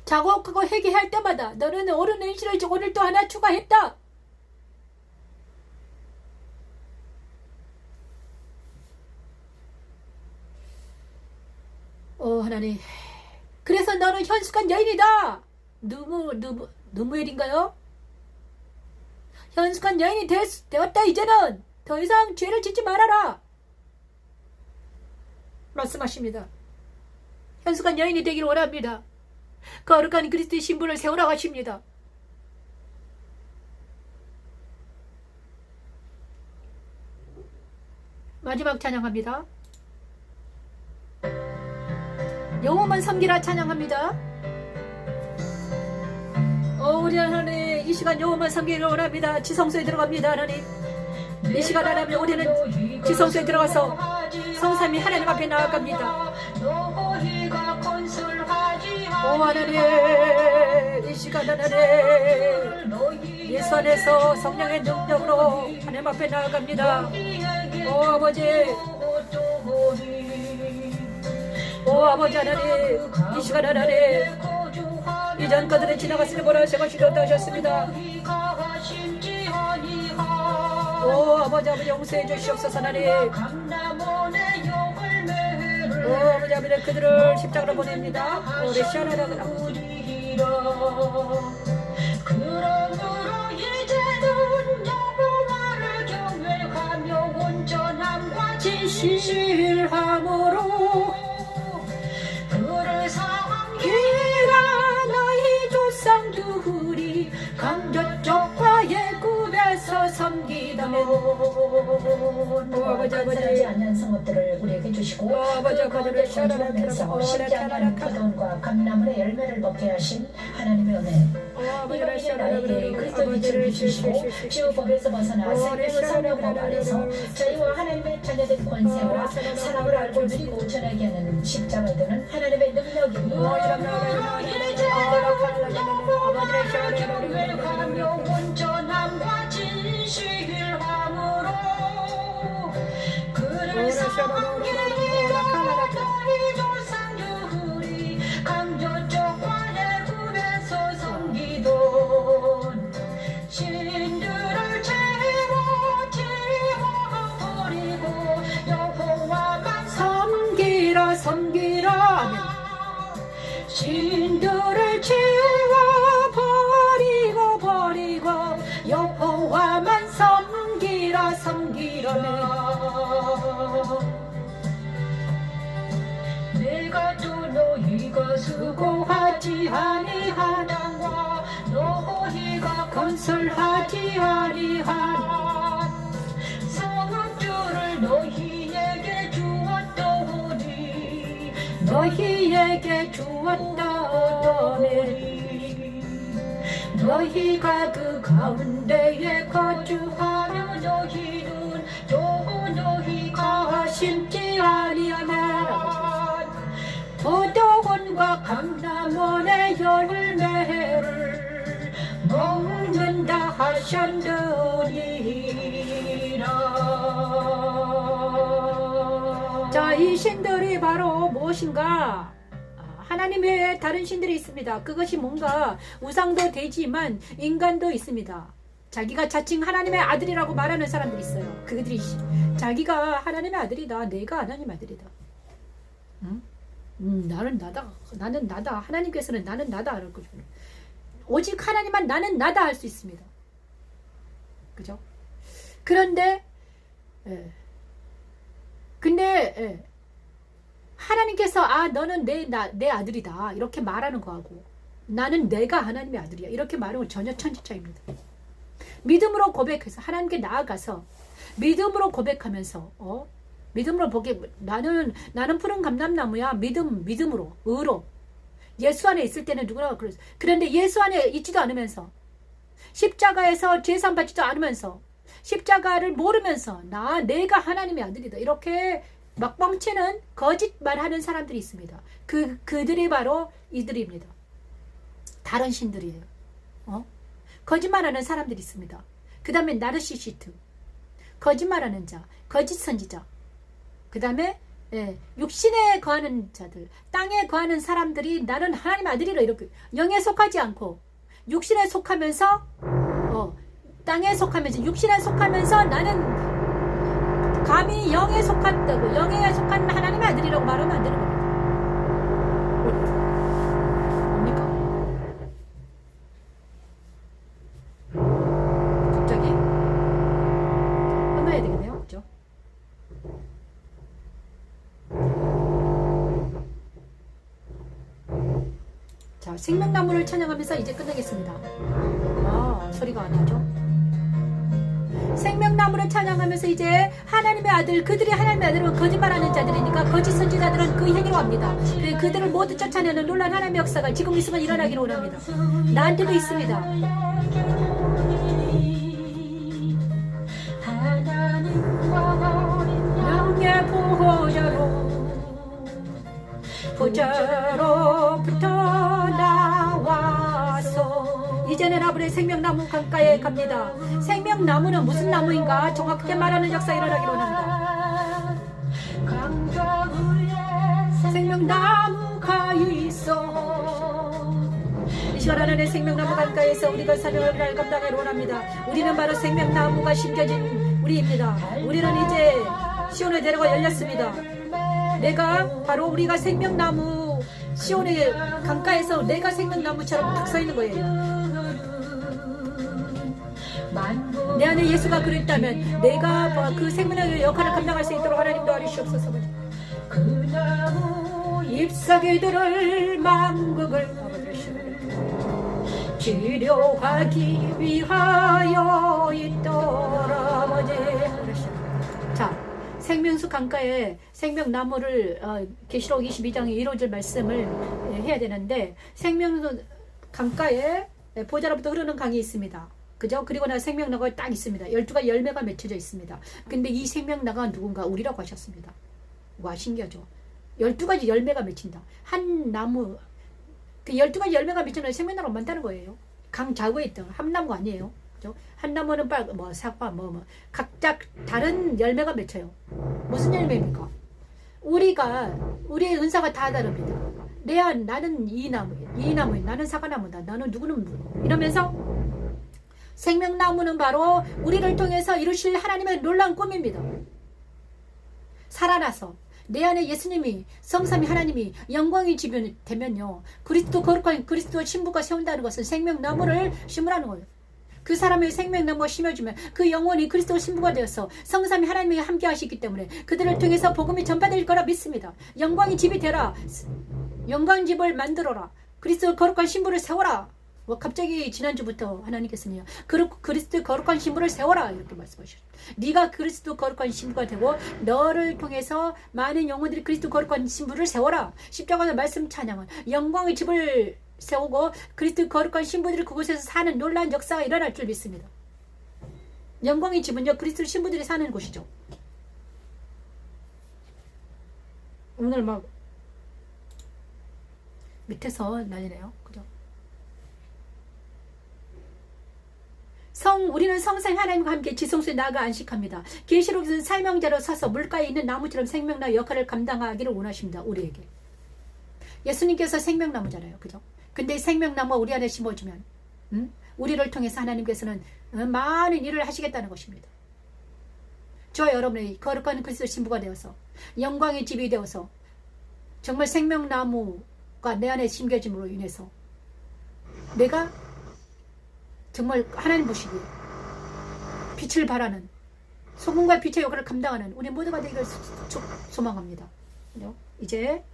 자곡하고 회개할 때마다 너는 어른 행실을 오늘 또 하나 추가했다. 하나님. 그래서 너는 현숙한 여인이다. 누무엘인가요? 현숙한 여인이 되었다. 이제는 더 이상 죄를 짓지 말아라. 말씀하십니다. 현숙한 여인이 되기를 원합니다. 거룩한 그리스도의 신분을 세우라고 하십니다. 마지막 찬양합니다. 여호와만 섬기라 찬양합니다. 우리 하나님 이 시간 여호와만 섬기기를 원합니다. 지성소에 들어갑니다. 하나님 이 시간 하나님 우리는 지성소에 들어가서 성삼위 하나님 앞에 나아갑니다. 하나님 이 시간 하나님 예수 안에서 성령의 능력으로 하나님 앞에 나아갑니다. 아버지 아버지 하나님 이 시간 하나님 이전 것들은 지나갔으니 보라 새 것이 되었다 하셨습니다. 아버지 용서해 주시옵소서. 하나님 아버지 그들을 십자가로 보냅니다. 우리 시원하다구나. 그러므로 이제는 여호와를 경외하며 온전함과 진실함으로 그를 섬기라. 너희 조상들이 강저쪽과 예굽에서 섬기다면 건설하지 않는 성읍들을 우리에게 주시고 그 가운데 건축하면서 쉽지 않은 포도원과 감나물의 열매를 먹게 하신 하나님의 은혜 이로 인해 나에게 그리스도 빛을 비추시고 지옥법에서 벗어나 생명의 성령법 안에서 저희와 하나님의 자녀된 권세와 사랑을 알고 누리고 전하게 하는 십자가에 드는 하나님의 능력이 이제는 여호와를 경외하며 여호와만 섬기라 내가 또 너희가 수고하지 아니하나 너희가 건설하지 아니하나 성읍들을 너희에게 주었더니 너희에게 주었다네 너희가 그 가운데에 거주하며 너희는 또 너희가 심지 아니하나 포도원과 감람원의 열매를 먹는다 하셨느니라. 자, 이 신들이 바로 무엇인가? 하나님 외에 다른 신들이 있습니다. 그것이 뭔가 우상도 되지만 인간도 있습니다. 자기가 자칭 하나님의 아들이라고 말하는 사람들이 있어요. 그들이 자기가 하나님의 아들이다. 내가 하나님의 아들이다. 응? 나는 나다. 나는 나다. 하나님께서는 나는 나다. 오직 하나님만 나는 나다 할 수 있습니다. 그죠? 그런데 하나님께서 너는 내 아들이다 이렇게 말하는 거하고 나는 내가 하나님의 아들이야 이렇게 말하는 건 전혀 천지차이입니다. 믿음으로 고백해서 하나님께 나아가서 믿음으로 고백하면서 믿음으로 보게 나는 푸른 감람나무야. 믿음으로 의로 예수 안에 있을 때는 누구나 그랬어. 그런데 예수 안에 있지도 않으면서 십자가에서 죄산 받지도 않으면서 십자가를 모르면서 내가 하나님의 아들이다 이렇게 막 뻥치는 거짓말하는 사람들이 있습니다. 그들이 바로 이들입니다. 다른 신들이에요. 거짓말하는 사람들이 있습니다. 그 다음에 나르시시스트, 거짓말하는 자, 거짓 선지자. 그 다음에 육신에 거하는 자들, 땅에 거하는 사람들이 나는 하나님 아들이라 이렇게 영에 속하지 않고 육신에 속하면서 땅에 속하면서 육신에 속하면서 나는 감히 영에 속았다고 영에 속한 하나님의 아들이라고 말하면 안 되는 겁니다. 뭡니까? 갑자기 끝나야 되겠네요. 그죠? 자, 생명나무를 찬양하면서 이제 끝내겠습니다. 소리가 안 나죠? 생명나무를 찬양하면서 이제 하나님의 아들, 그들이 하나님의 아들은 거짓말하는 자들이니까 거짓 선지자들은 그 행위로 합니다. 그들을 모두 쫓아내는 놀라운 하나님의 역사가 지금 이 순간 일어나기를 원합니다. 나한테도 있습니다. 영의 보좌로부터 나와서 이제는 아브라함의 생명나무 강가에 갑니다. 생명나무는 무슨 나무인가? 정확하게 말하는 역사 일어나기를 원합니다. 생명나무가 있어. 이 시간 하나님의 생명나무 강가에서 우리가 사명을 감당하기를 원합니다. 우리는 바로 생명나무가 심겨진 우리입니다. 우리는 이제 시온의 대로가 열렸습니다. 우리가 생명나무 시온의 강가에서 내가 생명나무처럼 딱 서 있는 거예요. 내 안에 예수가 그랬다면 내가 그 생명의 역할을 감당할 수 있도록 하나님 도와주시옵소서. 그 나무 잎사귀들을 만국을 치료하기 위하여 있더라. 자, 생명수 강가에 생명나무를 계시록 22장 1호절 말씀을 해야 되는데 생명수 강가에 보좌로부터 흐르는 강이 있습니다. 그죠? 그리고 나 생명나무가 딱 있습니다. 12가지 열매가 맺혀져 있습니다. 근데 이 생명나무가 누군가 우리라고 하셨습니다. 와, 신기하죠? 12가지 열매가 맺힌다. 한 나무, 그 12가지 열매가 맺히는 생명나무가 많다는 거예요. 강 좌우에 있던 한 나무가 아니에요. 그죠? 한 나무는 사과, 각자 다른 열매가 맺혀요. 무슨 열매입니까? 우리의 은사가 다 다릅니다. 나는 이 나무, 나는 사과나무다. 나는 누구는 이러면서 생명나무는 바로 우리를 통해서 이루실 하나님의 놀라운 꿈입니다. 살아나서 내 안에 예수님이 성삼위 하나님이 영광이 되면요 그리스도 거룩한 그리스도 신부가 세운다는 것은 생명나무를 심으라는 거예요. 그 사람의 생명나무가 심어주면 그 영혼이 그리스도 신부가 되어서 성삼위 하나님이 함께 하시기 때문에 그들을 통해서 복음이 전파될 거라 믿습니다. 영광의 집이 되라. 영광의 집을 만들어라. 그리스도 거룩한 신부를 세워라. 뭐 갑자기 지난주부터 하나님께서는요, 그리스도 거룩한 신부를 세워라 이렇게 말씀하셨어요. 네가 그리스도 거룩한 신부가 되고 너를 통해서 많은 영혼들이 그리스도 거룩한 신부를 세워라. 십자가의 말씀 찬양은 영광의 집을 세우고 그리스도 거룩한 신부들이 그곳에서 사는 놀라운 역사가 일어날 줄 믿습니다. 영광의 집은요, 그리스도 신부들이 사는 곳이죠. 오늘 막 밑에서 난리네요. 그죠? 우리는 성생 하나님과 함께 지성소에 나아가 안식합니다. 계시록에서는 사명자로 서서 물가에 있는 나무처럼 생명나무 역할을 감당하기를 원하십니다. 우리에게. 예수님께서 생명나무잖아요. 그죠? 근데 생명나무가 우리 안에 심어주면 우리를 통해서 하나님께서는 많은 일을 하시겠다는 것입니다. 저 여러분의 거룩한 그리스도 신부가 되어서 영광의 집이 되어서 정말 생명나무가 내 안에 심겨짐으로 인해서 내가 정말 하나님 보시기에 빛을 발하는 소금과 빛의 역할을 감당하는 우리 모두가 되기를 소망합니다. 이제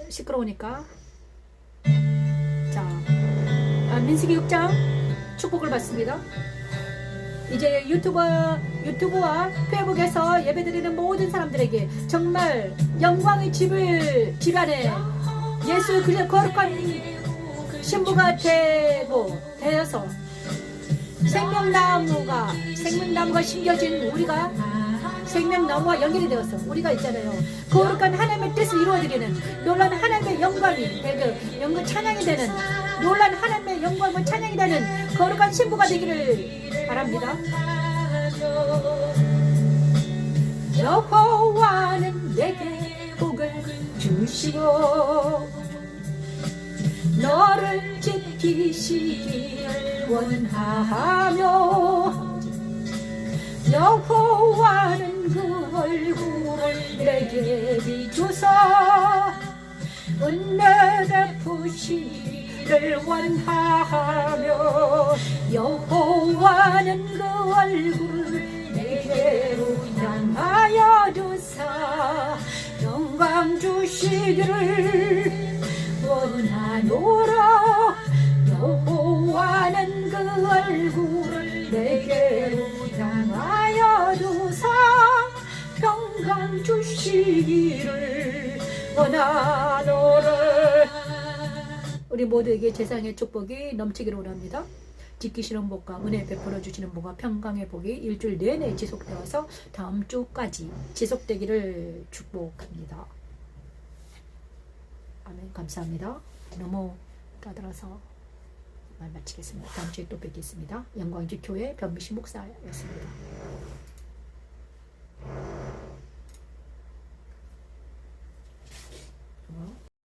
시끄러우니까 자, 민수기 6장 축복을 받습니다. 이제 유튜브와 페이북에서 예배드리는 모든 사람들에게 정말 영광의 집 안에 예수 그리스도의 거룩한 신부가 되어서 생명나무가 심겨진 우리가 생명나무와 연결이 되어서 우리가 있잖아요. 거룩한 하나님의 뜻을 이루어드리는 놀라운 하나님의 영광이 영광 찬양이 되는 놀라운 하나님의 영광과 찬양이 되는 거룩한 신부가 되기를 바랍니다. 여호와는 내게 복을 주시고 너를 지키시기를 원하며 여호와는 그 얼굴을 내게 비추사 은혜 베푸시기를 원하며 여호와는 그 얼굴을 내게로 향하여 두사 영광 주시기를 원하노라. 여호와는 그 얼굴을 내게로 향하여 두사 평강 주시기를 원하노라. 우리 모두에게 제상의 축복이 넘치기를 원합니다. 지키시는 복과 은혜 베풀어 주시는 복과 평강의 복이 일주일 내내 지속되어서 다음 주까지 지속되기를 축복합니다. 아멘. 감사합니다. 너무 떠들어서 말 마치겠습니다. 다음 주에 또 뵙겠습니다. 영광주 교회 변미신 목사였습니다.